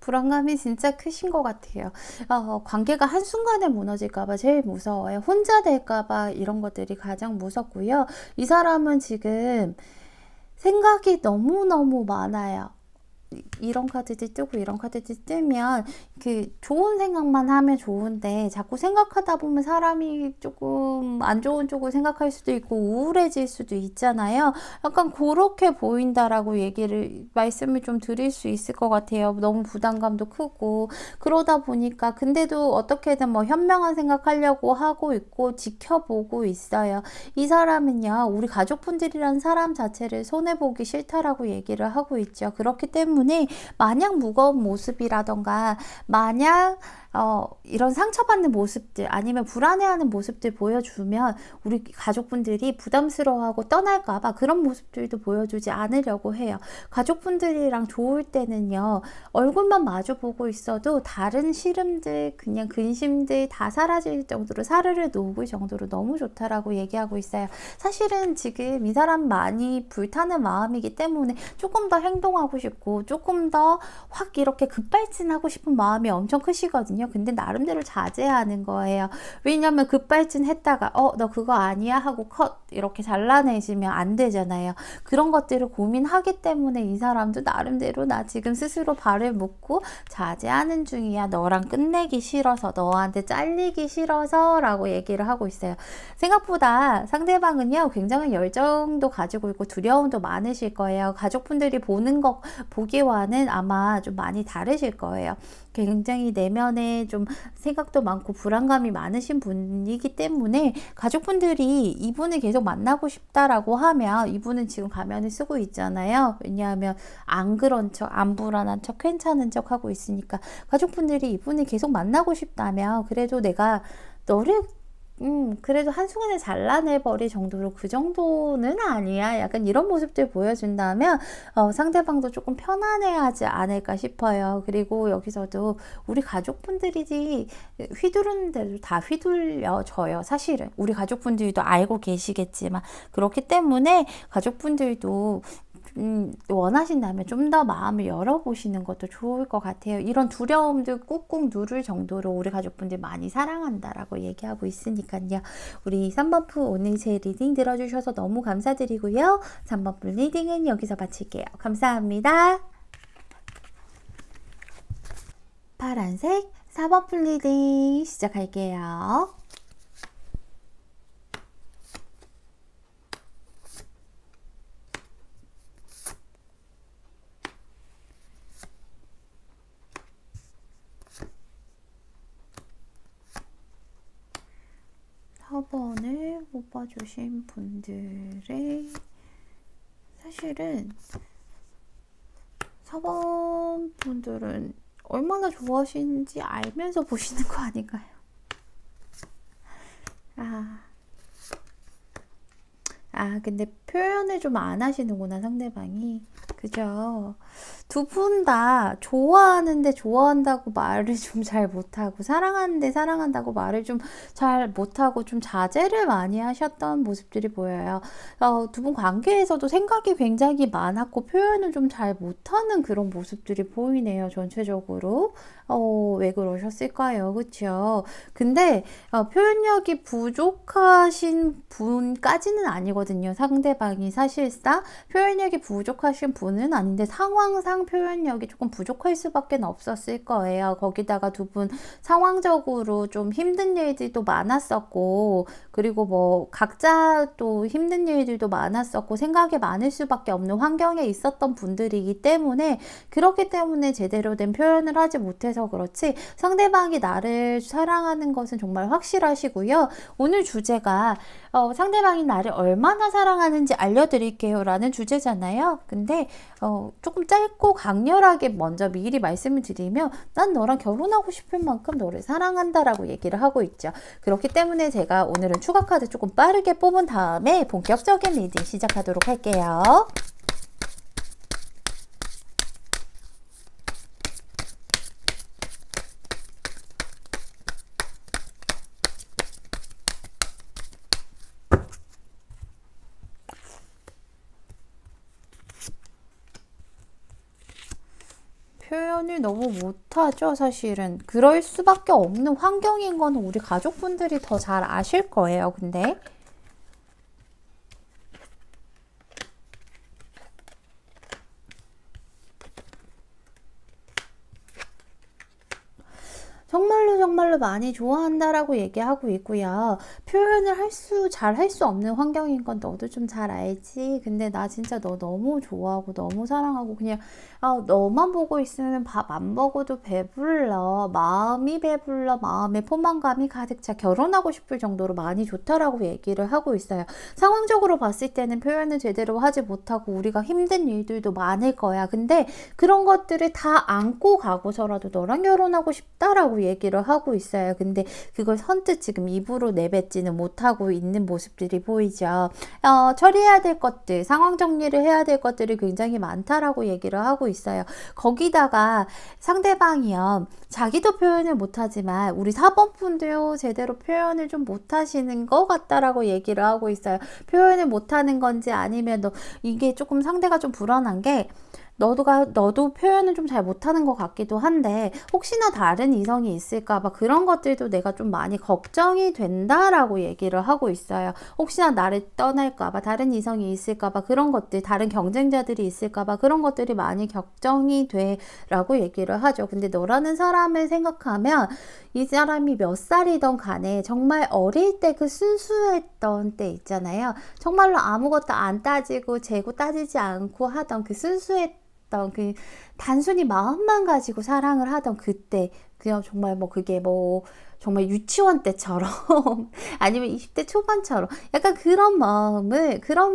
불안감이 진짜 크신 것 같아요. 관계가 한순간에 무너질까봐 제일 무서워요. 혼자 될까봐 이런 것들이 가장 무섭고요. 이 사람은 지금 생각이 너무너무 많아요. 이런 카드들 뜨고 이런 카드들 뜨면 그 좋은 생각만 하면 좋은데 자꾸 생각하다 보면 사람이 조금 안 좋은 쪽을 생각할 수도 있고 우울해질 수도 있잖아요. 약간 그렇게 보인다라고 말씀을 좀 드릴 수 있을 것 같아요. 너무 부담감도 크고 그러다 보니까 근데도 어떻게든 뭐 현명한 생각하려고 하고 있고 지켜보고 있어요. 이 사람은요, 우리 가족분들이란 사람 자체를 손해보기 싫다라고 얘기를 하고 있죠. 그렇기 때문에 마냥 무거운 모습이라던가 마냥 이런 상처받는 모습들 아니면 불안해하는 모습들 보여주면 우리 가족분들이 부담스러워하고 떠날까봐 그런 모습들도 보여주지 않으려고 해요. 가족분들이랑 좋을 때는요, 얼굴만 마주보고 있어도 다른 시름들 그냥 근심들 다 사라질 정도로 사르르 녹을 정도로 너무 좋다라고 얘기하고 있어요. 사실은 지금 이 사람 많이 불타는 마음이기 때문에 조금 더 행동하고 싶고 조금 더 확 이렇게 급발진하고 싶은 마음이 엄청 크시거든요. 근데 나름대로 자제하는 거예요. 왜냐면 급발진 했다가 너 그거 아니야 하고 컷 이렇게 잘라내시면 안 되잖아요. 그런 것들을 고민하기 때문에 이 사람도 나름대로 나 지금 스스로 발을 묶고 자제하는 중이야. 너랑 끝내기 싫어서, 너한테 잘리기 싫어서 라고 얘기를 하고 있어요. 생각보다 상대방은요, 굉장히 열정도 가지고 있고 두려움도 많으실 거예요. 가족분들이 보기와는 아마 좀 많이 다르실 거예요. 굉장히 내면에 좀 생각도 많고 불안감이 많으신 분이기 때문에 가족분들이 이분을 계속 만나고 싶다라고 하면 이분은 지금 가면을 쓰고 있잖아요. 왜냐하면 안 그런 척, 안 불안한 척, 괜찮은 척 하고 있으니까 가족분들이 이분을 계속 만나고 싶다면 그래도 내가 너를 그래도 한순간에 잘라내버릴 정도로 그 정도는 아니야. 약간 이런 모습들 보여준다면 상대방도 조금 편안해하지 않을까 싶어요. 그리고 여기서도 우리 가족분들이 휘두르는 대로 다 휘둘려져요. 사실은 우리 가족분들도 알고 계시겠지만 그렇기 때문에 가족분들도 원하신다면 좀 더 마음을 열어보시는 것도 좋을 것 같아요. 이런 두려움들 꾹꾹 누를 정도로 우리 가족분들 많이 사랑한다라고 얘기하고 있으니까요. 우리 3번프 오늘 제 리딩 들어주셔서 너무 감사드리고요. 3번프 리딩은 여기서 마칠게요. 감사합니다. 파란색 4번프 리딩 시작할게요. 4번을 뽑아주신 분들의 사실은 4번 분들은 얼마나 좋아하시는지 알면서 보시는 거 아닌가요? 근데 표현을 좀 안 하시는구나, 상대방이. 그죠? 두 분 다 좋아하는데 좋아한다고 말을 좀 잘 못하고, 사랑하는데 사랑한다고 말을 좀 잘 못하고, 좀 자제를 많이 하셨던 모습들이 보여요. 두 분 관계에서도 생각이 굉장히 많았고, 표현을 좀 잘 못하는 그런 모습들이 보이네요, 전체적으로. 왜 그러셨을까요? 그쵸? 근데, 표현력이 부족하신 분까지는 아니거든요. 상대방이 사실상 표현력이 부족하신 분은 아닌데 상황상 표현력이 조금 부족할 수밖에 없었을 거예요. 거기다가 두 분 상황적으로 좀 힘든 일들도 많았었고, 그리고 뭐 각자 또 힘든 일들도 많았었고, 생각이 많을 수밖에 없는 환경에 있었던 분들이기 때문에, 그렇기 때문에 제대로 된 표현을 하지 못해서 그렇지, 상대방이 나를 사랑하는 것은 정말 확실하시고요. 오늘 주제가 상대방이 나를 얼마나 사랑하는지 알려드릴게요 라는 주제잖아요. 근데 조금 짧고 강렬하게 먼저 미리 말씀을 드리면, 난 너랑 결혼하고 싶을 만큼 너를 사랑한다 라고 얘기를 하고 있죠. 그렇기 때문에 제가 오늘은 추가 카드 조금 빠르게 뽑은 다음에 본격적인 리딩 시작하도록 할게요. 표현을 너무 못하죠, 사실은. 그럴 수밖에 없는 환경인 거는 우리 가족분들이 더 잘 아실 거예요, 근데. 정말로 많이 좋아한다라고 얘기하고 있고요. 표현을 잘 할 수 없는 환경인 건 너도 좀 잘 알지. 근데 나 진짜 너 너무 좋아하고 너무 사랑하고 그냥 너만 보고 있으면 밥 안 먹어도 배불러. 마음이 배불러. 마음에 포만감이 가득 차. 결혼하고 싶을 정도로 많이 좋다라고 얘기를 하고 있어요. 상황적으로 봤을 때는 표현을 제대로 하지 못하고 우리가 힘든 일들도 많을 거야. 근데 그런 것들을 다 안고 가고서라도 너랑 결혼하고 싶다라고 얘기를 하고 있어요. 근데 그걸 선뜻 지금 입으로 내뱉지는 못하고 있는 모습들이 보이죠. 처리해야 될 것들, 상황 정리를 해야 될 것들이 굉장히 많다라고 얘기를 하고 있어요. 거기다가 상대방이요, 자기도 표현을 못하지만 우리 4번 분도 제대로 표현을 좀 못하시는 것 같다라고 얘기를 하고 있어요. 표현을 못하는 건지 아니면 이게 조금 상대가 좀 불안한 게, 너도 표현을 좀 잘 못하는 것 같기도 한데 혹시나 다른 이성이 있을까봐 그런 것들도 내가 좀 많이 걱정이 된다라고 얘기를 하고 있어요. 혹시나 나를 떠날까봐, 다른 이성이 있을까봐, 그런 것들, 다른 경쟁자들이 있을까봐 그런 것들이 많이 걱정이 돼라고 얘기를 하죠. 근데 너라는 사람을 생각하면 이 사람이 몇 살이던 간에 정말 어릴 때 그 순수했던 때 있잖아요. 정말로 아무것도 안 따지고 재고 따지지 않고 하던 그 순수했던 그 단순히 마음만 가지고 사랑을 하던 그때, 그냥 정말 그게 정말 유치원 때처럼 아니면 20대 초반처럼 약간 그런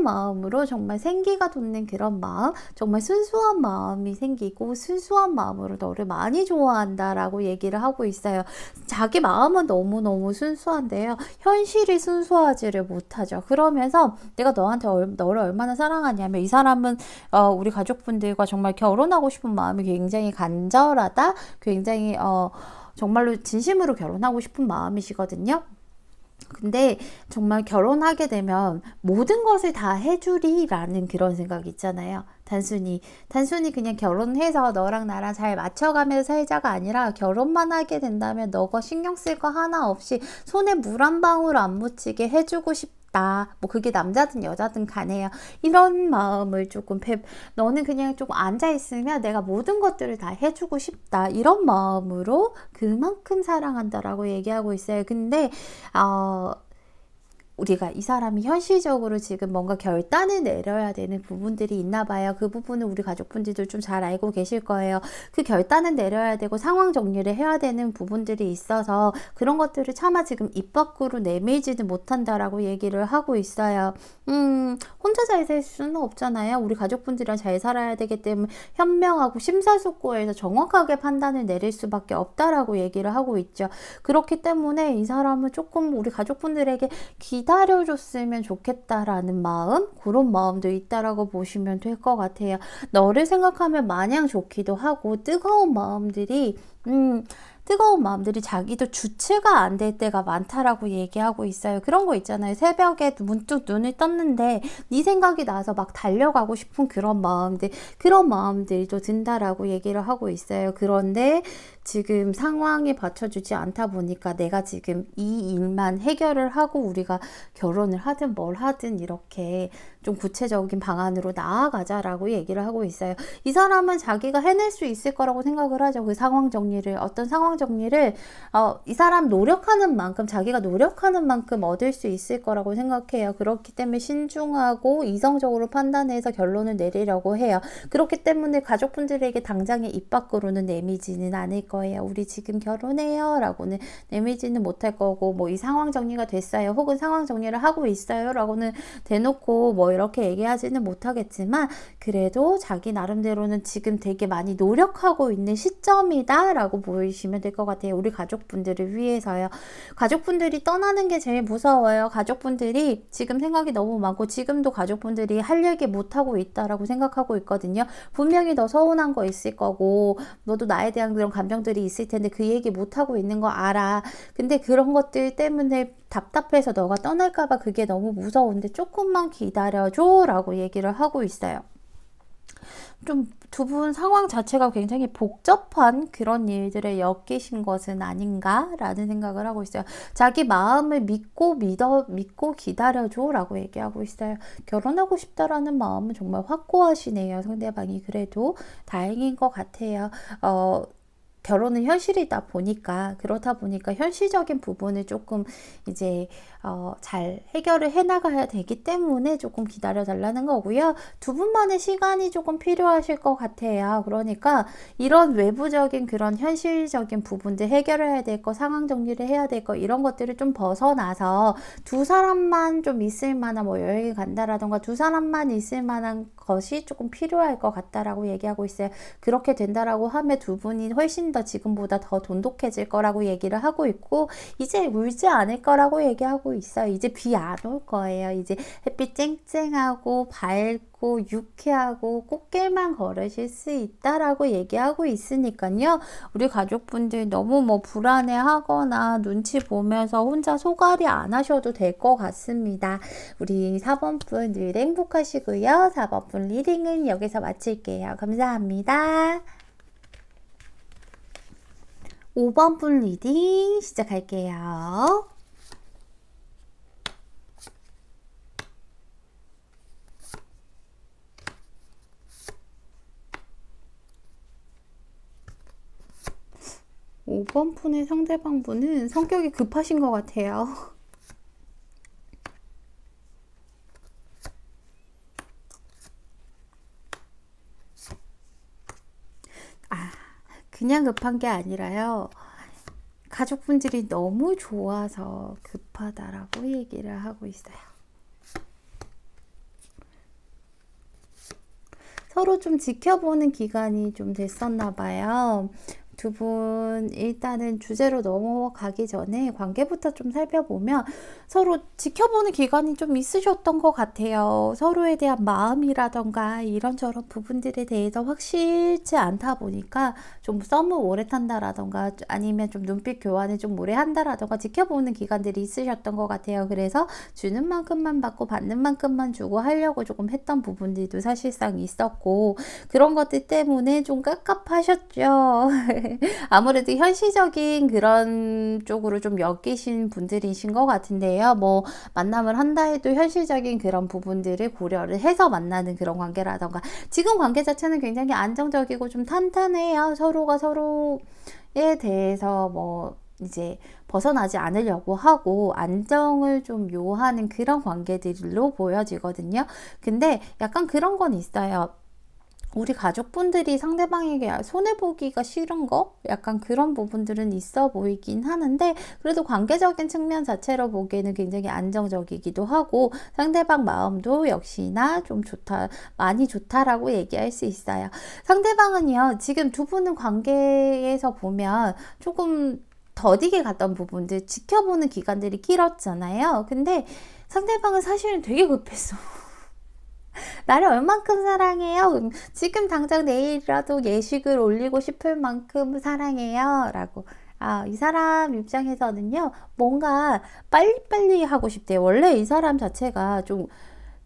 마음으로 정말 생기가 돋는 그런 마음, 정말 순수한 마음이 생기고 순수한 마음으로 너를 많이 좋아한다라고 얘기를 하고 있어요. 자기 마음은 너무너무 순수한데요, 현실이 순수하지를 못하죠. 그러면서 내가 너를 얼마나 사랑하냐면, 이 사람은 우리 가족분들과 정말 결혼하고 싶은 마음이 굉장히 간절하다, 굉장히 정말로 진심으로 결혼하고 싶은 마음이시거든요. 근데 정말 결혼하게 되면 모든 것을 다 해주리라는 그런 생각 있잖아요. 단순히 그냥 결혼해서 너랑 나랑 잘 맞춰가면서 살자가 아니라, 결혼만 하게 된다면 너가 신경 쓸 거 하나 없이 손에 물 한 방울 안 묻히게 해주고 싶다. 그게 남자든 여자든 간에요. 이런 마음을 조금 너는 그냥 조금 앉아있으면 내가 모든 것들을 다 해주고 싶다. 이런 마음으로 그만큼 사랑한다라고 얘기하고 있어요. 근데 우리가 이 사람이 현실적으로 지금 뭔가 결단을 내려야 되는 부분들이 있나 봐요. 그 부분은 우리 가족분들도 좀 잘 알고 계실 거예요. 그 결단을 내려야 되고 상황 정리를 해야 되는 부분들이 있어서 그런 것들을 차마 지금 입 밖으로 내밀지는 못한다라고 얘기를 하고 있어요. 혼자 잘 살 수는 없잖아요. 우리 가족분들이랑 잘 살아야 되기 때문에 현명하고 심사숙고해서 정확하게 판단을 내릴 수밖에 없다라고 얘기를 하고 있죠. 그렇기 때문에 이 사람은 조금 우리 가족분들에게 기다려줬으면 좋겠다라는 마음, 그런 마음도 있다라고 보시면 될 것 같아요. 너를 생각하면 마냥 좋기도 하고 뜨거운 마음들이 자기도 주체가 안 될 때가 많다라고 얘기하고 있어요. 그런 거 있잖아요. 새벽에 문득 눈을 떴는데 네 생각이 나서 막 달려가고 싶은 그런 마음들이 또 든다라고 얘기를 하고 있어요. 그런데 지금 상황이 받쳐주지 않다 보니까 내가 지금 이 일만 해결을 하고 우리가 결혼을 하든 뭘 하든 이렇게 좀 구체적인 방안으로 나아가자라고 얘기를 하고 있어요. 이 사람은 자기가 해낼 수 있을 거라고 생각을 하죠. 그 상황 정리를, 어떤 상황 정리를 이 사람 노력하는 만큼, 자기가 노력하는 만큼 얻을 수 있을 거라고 생각해요. 그렇기 때문에 신중하고 이성적으로 판단해서 결론을 내리려고 해요. 그렇기 때문에 가족분들에게 당장에 입 밖으로는 내미지는 않을 거예요. 우리 지금 결혼해요 라고는 내미지는 못할 거고, 뭐 이 상황 정리가 됐어요 혹은 상황 정리를 하고 있어요 라고는 대놓고 뭐 이렇게 얘기하지는 못하겠지만, 그래도 자기 나름대로는 지금 되게 많이 노력하고 있는 시점이다 라고 보이시면 될 것 같아요. 우리 가족분들을 위해서요. 가족분들이 떠나는 게 제일 무서워요. 가족분들이 지금 생각이 너무 많고 지금도 가족분들이 할 얘기 못하고 있다라고 생각하고 있거든요. 분명히 너 서운한 거 있을 거고 너도 나에 대한 그런 감정들이 있을 텐데 그 얘기 못하고 있는 거 알아. 근데 그런 것들 때문에 답답해서 너가 떠날까봐 그게 너무 무서운데 조금만 기다려줘 라고 얘기를 하고 있어요. 좀 두 분 상황 자체가 굉장히 복잡한 그런 일들에 엮이신 것은 아닌가라는 생각을 하고 있어요. 자기 마음을 믿고 기다려줘 라고 얘기하고 있어요. 결혼하고 싶다라는 마음은 정말 확고하시네요. 상대방이. 그래도 다행인 것 같아요. 결혼은 현실이다 보니까, 그렇다 보니까 현실적인 부분을 조금 이제 잘 해결을 해나가야 되기 때문에 조금 기다려달라는 거고요. 두 분만의 시간이 조금 필요하실 것 같아요. 그러니까 이런 외부적인 그런 현실적인 부분들 해결해야 될 거, 상황 정리를 해야 될 거, 이런 것들을 좀 벗어나서 두 사람만 좀 있을 만한, 뭐 여행을 간다라던가 두 사람만 있을 만한 것이 조금 필요할 것 같다라고 얘기하고 있어요. 그렇게 된다라고 하면 두 분이 훨씬 더 지금보다 더 돈독해질 거라고 얘기를 하고 있고, 이제 울지 않을 거라고 얘기하고 있어요. 이제 비 안 올 거예요. 이제 햇빛 쨍쨍하고 밝고 유쾌하고 꽃길만 걸으실 수 있다라고 얘기하고 있으니까요. 우리 가족분들 너무 뭐 불안해하거나 눈치 보면서 혼자 소갈이 안 하셔도 될 것 같습니다. 우리 4번 분 늘 행복하시고요. 4번 분 리딩은 여기서 마칠게요. 감사합니다. 5번 분 리딩 시작할게요. 오 번 분의 상대방 분은 성격이 급하신 것 같아요. 그냥 급한 게 아니라요. 가족분들이 너무 좋아서 급하다라고 얘기를 하고 있어요. 서로 좀 지켜보는 기간이 좀 됐었나 봐요. 두 분 일단은 주제로 넘어가기 전에 관계부터 좀 살펴보면 서로 지켜보는 기간이 좀 있으셨던 것 같아요. 서로에 대한 마음이라던가 이런저런 부분들에 대해서 확실치 않다 보니까 좀 썸을 오래 탄다라던가 아니면 좀 눈빛 교환을 좀 오래 한다라던가 지켜보는 기간들이 있으셨던 것 같아요. 그래서 주는 만큼만 받고 받는 만큼만 주고 하려고 조금 했던 부분들도 사실상 있었고, 그런 것들 때문에 좀 깝깝하셨죠. 아무래도 현실적인 그런 쪽으로 좀 엮이신 분들이신 것 같은데요. 뭐 만남을 한다 해도 현실적인 그런 부분들을 고려를 해서 만나는 그런 관계라던가, 지금 관계 자체는 굉장히 안정적이고 좀 탄탄해요. 서로가 서로에 대해서 뭐 이제 벗어나지 않으려고 하고 안정을 좀 요하는 그런 관계들로 보여지거든요. 근데 약간 그런 건 있어요. 우리 가족분들이 상대방에게 손해보기가 싫은 거? 약간 그런 부분들은 있어 보이긴 하는데, 그래도 관계적인 측면 자체로 보기에는 굉장히 안정적이기도 하고, 상대방 마음도 역시나 좀 좋다, 많이 좋다라고 얘기할 수 있어요. 상대방은요, 지금 두 분은 관계에서 보면 조금 더디게 갔던 부분들, 지켜보는 기간들이 길었잖아요. 근데 상대방은 사실은 되게 급했어. 나를 얼만큼 사랑해요? 지금 당장 내일이라도 예식을 올리고 싶을 만큼 사랑해요. 라고. 아, 이 사람 입장에서는요, 뭔가 빨리빨리 하고 싶대요. 원래 이 사람 자체가 좀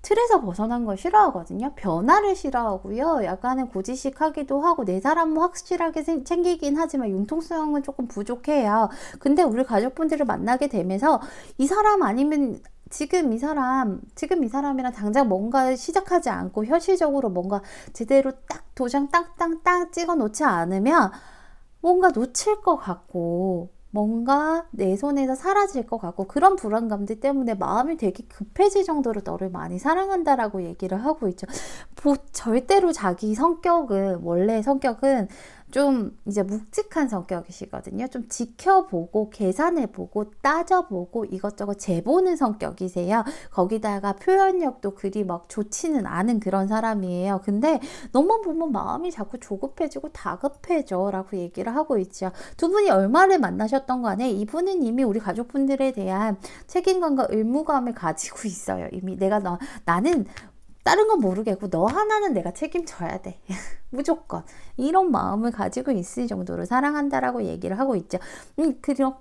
틀에서 벗어난 걸 싫어하거든요. 변화를 싫어하고요. 약간은 고지식하기도 하고 내 사람은 확실하게 챙기긴 하지만 융통성은 조금 부족해요. 근데 우리 가족분들을 만나게 되면서 이 사람 아니면 지금 이 사람이랑 당장 뭔가 시작하지 않고 현실적으로 뭔가 제대로 딱 도장 땅땅땅 찍어 놓지 않으면 뭔가 놓칠 것 같고 뭔가 내 손에서 사라질 것 같고 그런 불안감들 때문에 마음이 되게 급해질 정도로 너를 많이 사랑한다라고 얘기를 하고 있죠. 절대로 자기 성격은 원래 성격은 좀 이제 묵직한 성격이시거든요. 좀 지켜보고 계산해보고 따져보고 이것저것 재보는 성격이세요. 거기다가 표현력도 그리 막 좋지는 않은 그런 사람이에요. 근데 너만 보면 마음이 자꾸 조급해지고 다급해져 라고 얘기를 하고 있죠. 두 분이 얼마를 만나셨던 간에 이분은 이미 우리 가족분들에 대한 책임감과 의무감을 가지고 있어요. 이미 나는 다른 건 모르겠고 너 하나는 내가 책임져야 돼. 무조건 이런 마음을 가지고 있을 정도로 사랑한다라고 얘기를 하고 있죠.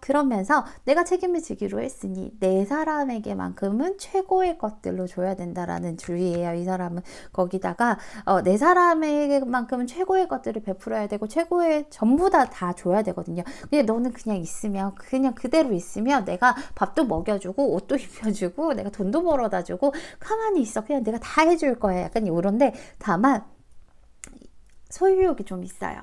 그러면서 내가 책임을 지기로 했으니 내 사람에게만큼은 최고의 것들로 줘야 된다라는 주의예요. 이 사람은 거기다가 내 사람에게만큼은 최고의 것들을 베풀어야 되고 최고의 전부 다 줘야 되거든요. 근데 너는 그냥 있으면 그냥 그대로 있으면 내가 밥도 먹여주고 옷도 입혀주고 내가 돈도 벌어다 주고 가만히 있어. 그냥 내가 다 해줄 거야. 약간 이런데 다만 소유욕이 좀 있어요.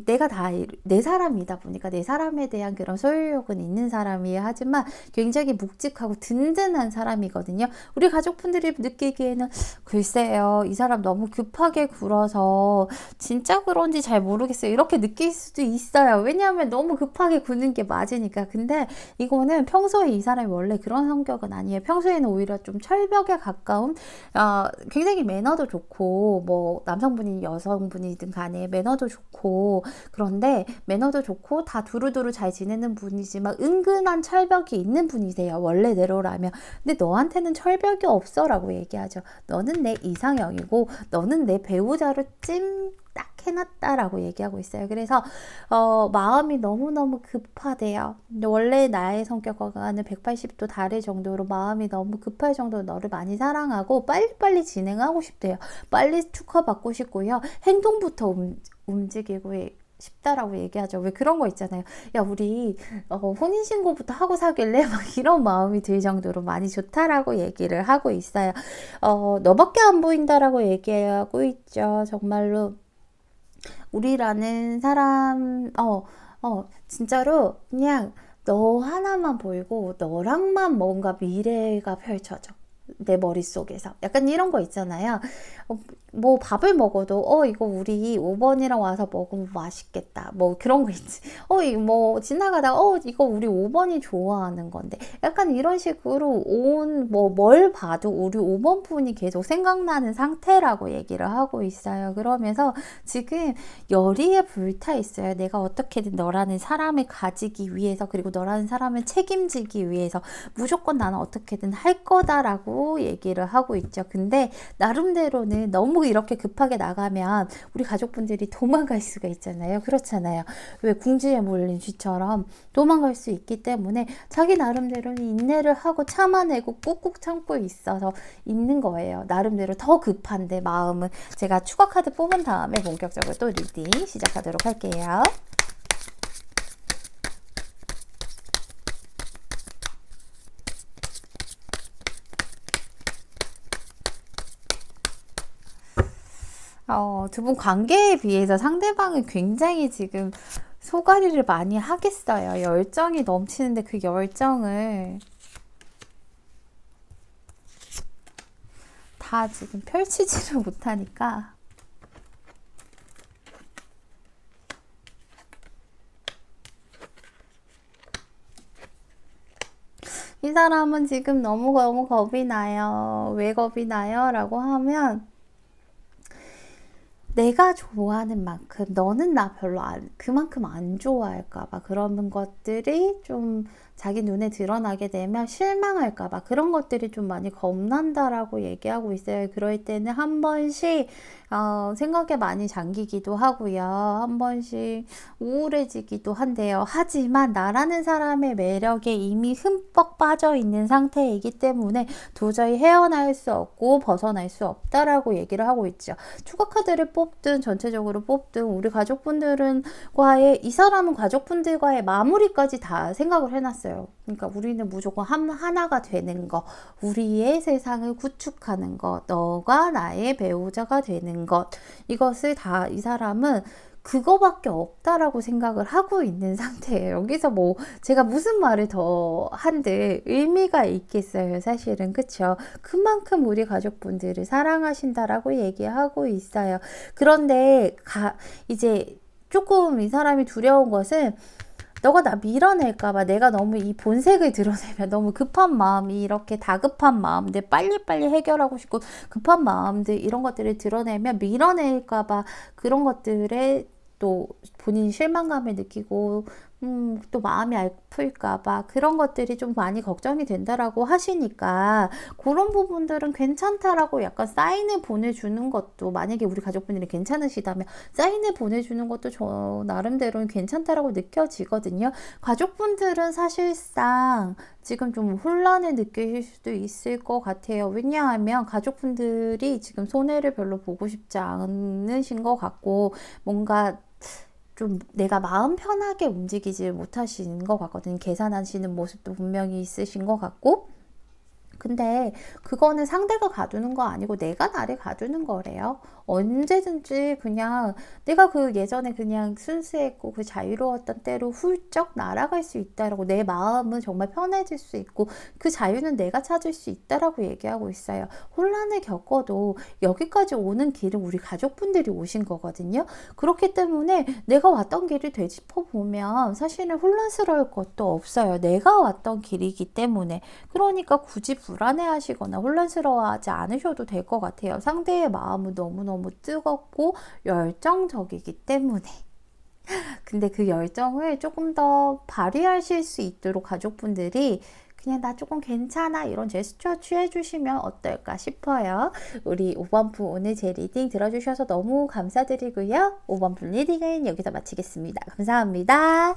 내가 다 내 사람이다 보니까 내 사람에 대한 그런 소유욕은 있는 사람이에요. 하지만 굉장히 묵직하고 든든한 사람이거든요. 우리 가족분들이 느끼기에는 글쎄요, 이 사람 너무 급하게 굴어서 진짜 그런지 잘 모르겠어요. 이렇게 느낄 수도 있어요. 왜냐하면 너무 급하게 구는 게 맞으니까. 근데 이거는 평소에 이 사람이 원래 그런 성격은 아니에요. 평소에는 오히려 좀 철벽에 가까운 굉장히 매너도 좋고 뭐 남성분이 여성분이든 간에 매너도 좋고 그런데 매너도 좋고 다 두루두루 잘 지내는 분이지만 은근한 철벽이 있는 분이세요. 원래대로라면. 근데 너한테는 철벽이 없어 라고 얘기하죠. 너는 내 이상형이고 너는 내 배우자로 딱 해놨다라고 얘기하고 있어요. 그래서 마음이 너무너무 급하대요. 원래 나의 성격과는 180도 다를 정도로 마음이 너무 급할 정도로 너를 많이 사랑하고 빨리빨리 진행하고 싶대요. 빨리 축하받고 싶고요. 행동부터 움직이고 싶다라고 얘기하죠. 왜 그런 거 있잖아요. 야, 우리 혼인신고부터 하고 사귈래? 막 이런 마음이 들 정도로 많이 좋다라고 얘기를 하고 있어요. 너밖에 안 보인다라고 얘기하고 있죠. 정말로 우리라는 사람 진짜로 그냥 너 하나만 보이고 너랑만 뭔가 미래가 펼쳐져. 내 머릿속에서 약간 이런 거 있잖아요. 뭐 밥을 먹어도 이거 우리 5번이랑 와서 먹으면 맛있겠다 뭐 그런 거 있지. 뭐 지나가다가 이거 우리 5번이 좋아하는 건데 약간 이런 식으로 뭘 봐도 우리 5번 분이 계속 생각나는 상태라고 얘기를 하고 있어요. 그러면서 지금 열의에 불타 있어요. 내가 어떻게든 너라는 사람을 가지기 위해서 그리고 너라는 사람을 책임지기 위해서 무조건 나는 어떻게든 할 거다라고 얘기를 하고 있죠. 근데 나름대로는 너무 이렇게 급하게 나가면 우리 가족분들이 도망갈 수가 있잖아요. 그렇잖아요. 왜 궁지에 몰린 쥐처럼 도망갈 수 있기 때문에 자기 나름대로는 인내를 하고 참아내고 꾹꾹 참고 있어서 있는 거예요. 나름대로 더 급한데 마음은. 제가 추가 카드 뽑은 다음에 본격적으로 또 리딩 시작하도록 할게요. 두 분 관계에 비해서 상대방은 굉장히 지금 소가리를 많이 하겠어요. 열정이 넘치는데 그 열정을 다 지금 펼치지를 못하니까 이 사람은 지금 너무 겁이 나요. 왜 겁이 나요? 라고 하면 내가 좋아하는 만큼 너는 나 별로 그만큼 안 좋아할까봐 그런 것들이 좀 자기 눈에 드러나게 되면 실망할까봐 그런 것들이 좀 많이 겁난다라고 얘기하고 있어요. 그럴 때는 한 번씩 생각에 많이 잠기기도 하고요. 한 번씩 우울해지기도 한데요. 하지만 나라는 사람의 매력에 이미 흠뻑 빠져 있는 상태이기 때문에 도저히 헤어날 수 없고 벗어날 수 없다라고 얘기를 하고 있죠. 추가 카드를 뽑든 전체적으로 뽑든 우리 가족분들은 이 사람은 가족분들과의 마무리까지 다 생각을 해놨어요. 그러니까 우리는 무조건 하나가 되는 거, 우리의 세상을 구축하는 것, 너가 나의 배우자가 되는 것, 이것을 다 이 사람은 그거밖에 없다라고 생각을 하고 있는 상태예요. 여기서 뭐 제가 무슨 말을 더 한들 의미가 있겠어요, 사실은. 그쵸? 그만큼 우리 가족분들을 사랑하신다라고 얘기하고 있어요. 그런데 이제 조금 이 사람이 두려운 것은 너가 나 밀어낼까봐 내가 너무 이 본색을 드러내면 너무 급한 마음이 이렇게 다급한 마음들 빨리빨리 해결하고 싶고 급한 마음들 이런 것들을 드러내면 밀어낼까봐 그런 것들에 또 본인 실망감을 느끼고 또 마음이 아플까봐 그런 것들이 좀 많이 걱정이 된다라고 하시니까 그런 부분들은 괜찮다라고 약간 사인을 보내주는 것도 만약에 우리 가족분들이 괜찮으시다면 사인을 보내주는 것도 저 나름대로는 괜찮다라고 느껴지거든요. 가족분들은 사실상 지금 좀 혼란을 느끼실 수도 있을 것 같아요. 왜냐하면 가족분들이 지금 손해를 별로 보고 싶지 않으신 것 같고 뭔가 좀 내가 마음 편하게 움직이지 못하시는 것 같거든요. 계산하시는 모습도 분명히 있으신 것 같고 근데 그거는 상대가 가두는 거 아니고 내가 나를 가두는 거래요. 언제든지 그냥 내가 그 예전에 그냥 순수했고 그 자유로웠던 때로 훌쩍 날아갈 수 있다라고 내 마음은 정말 편해질 수 있고 그 자유는 내가 찾을 수 있다라고 얘기하고 있어요. 혼란을 겪어도 여기까지 오는 길은 우리 가족분들이 오신 거거든요. 그렇기 때문에 내가 왔던 길을 되짚어 보면 사실은 혼란스러울 것도 없어요. 내가 왔던 길이기 때문에. 그러니까 굳이 불안해하시거나 혼란스러워하지 않으셔도 될 것 같아요. 상대의 마음은 너무너무 뜨겁고 열정적이기 때문에. 근데 그 열정을 조금 더 발휘하실 수 있도록 가족분들이 그냥 나 조금 괜찮아 이런 제스처 취해주시면 어떨까 싶어요. 우리 5번분 오늘 제 리딩 들어주셔서 너무 감사드리고요. 5번분 리딩은 여기서 마치겠습니다. 감사합니다.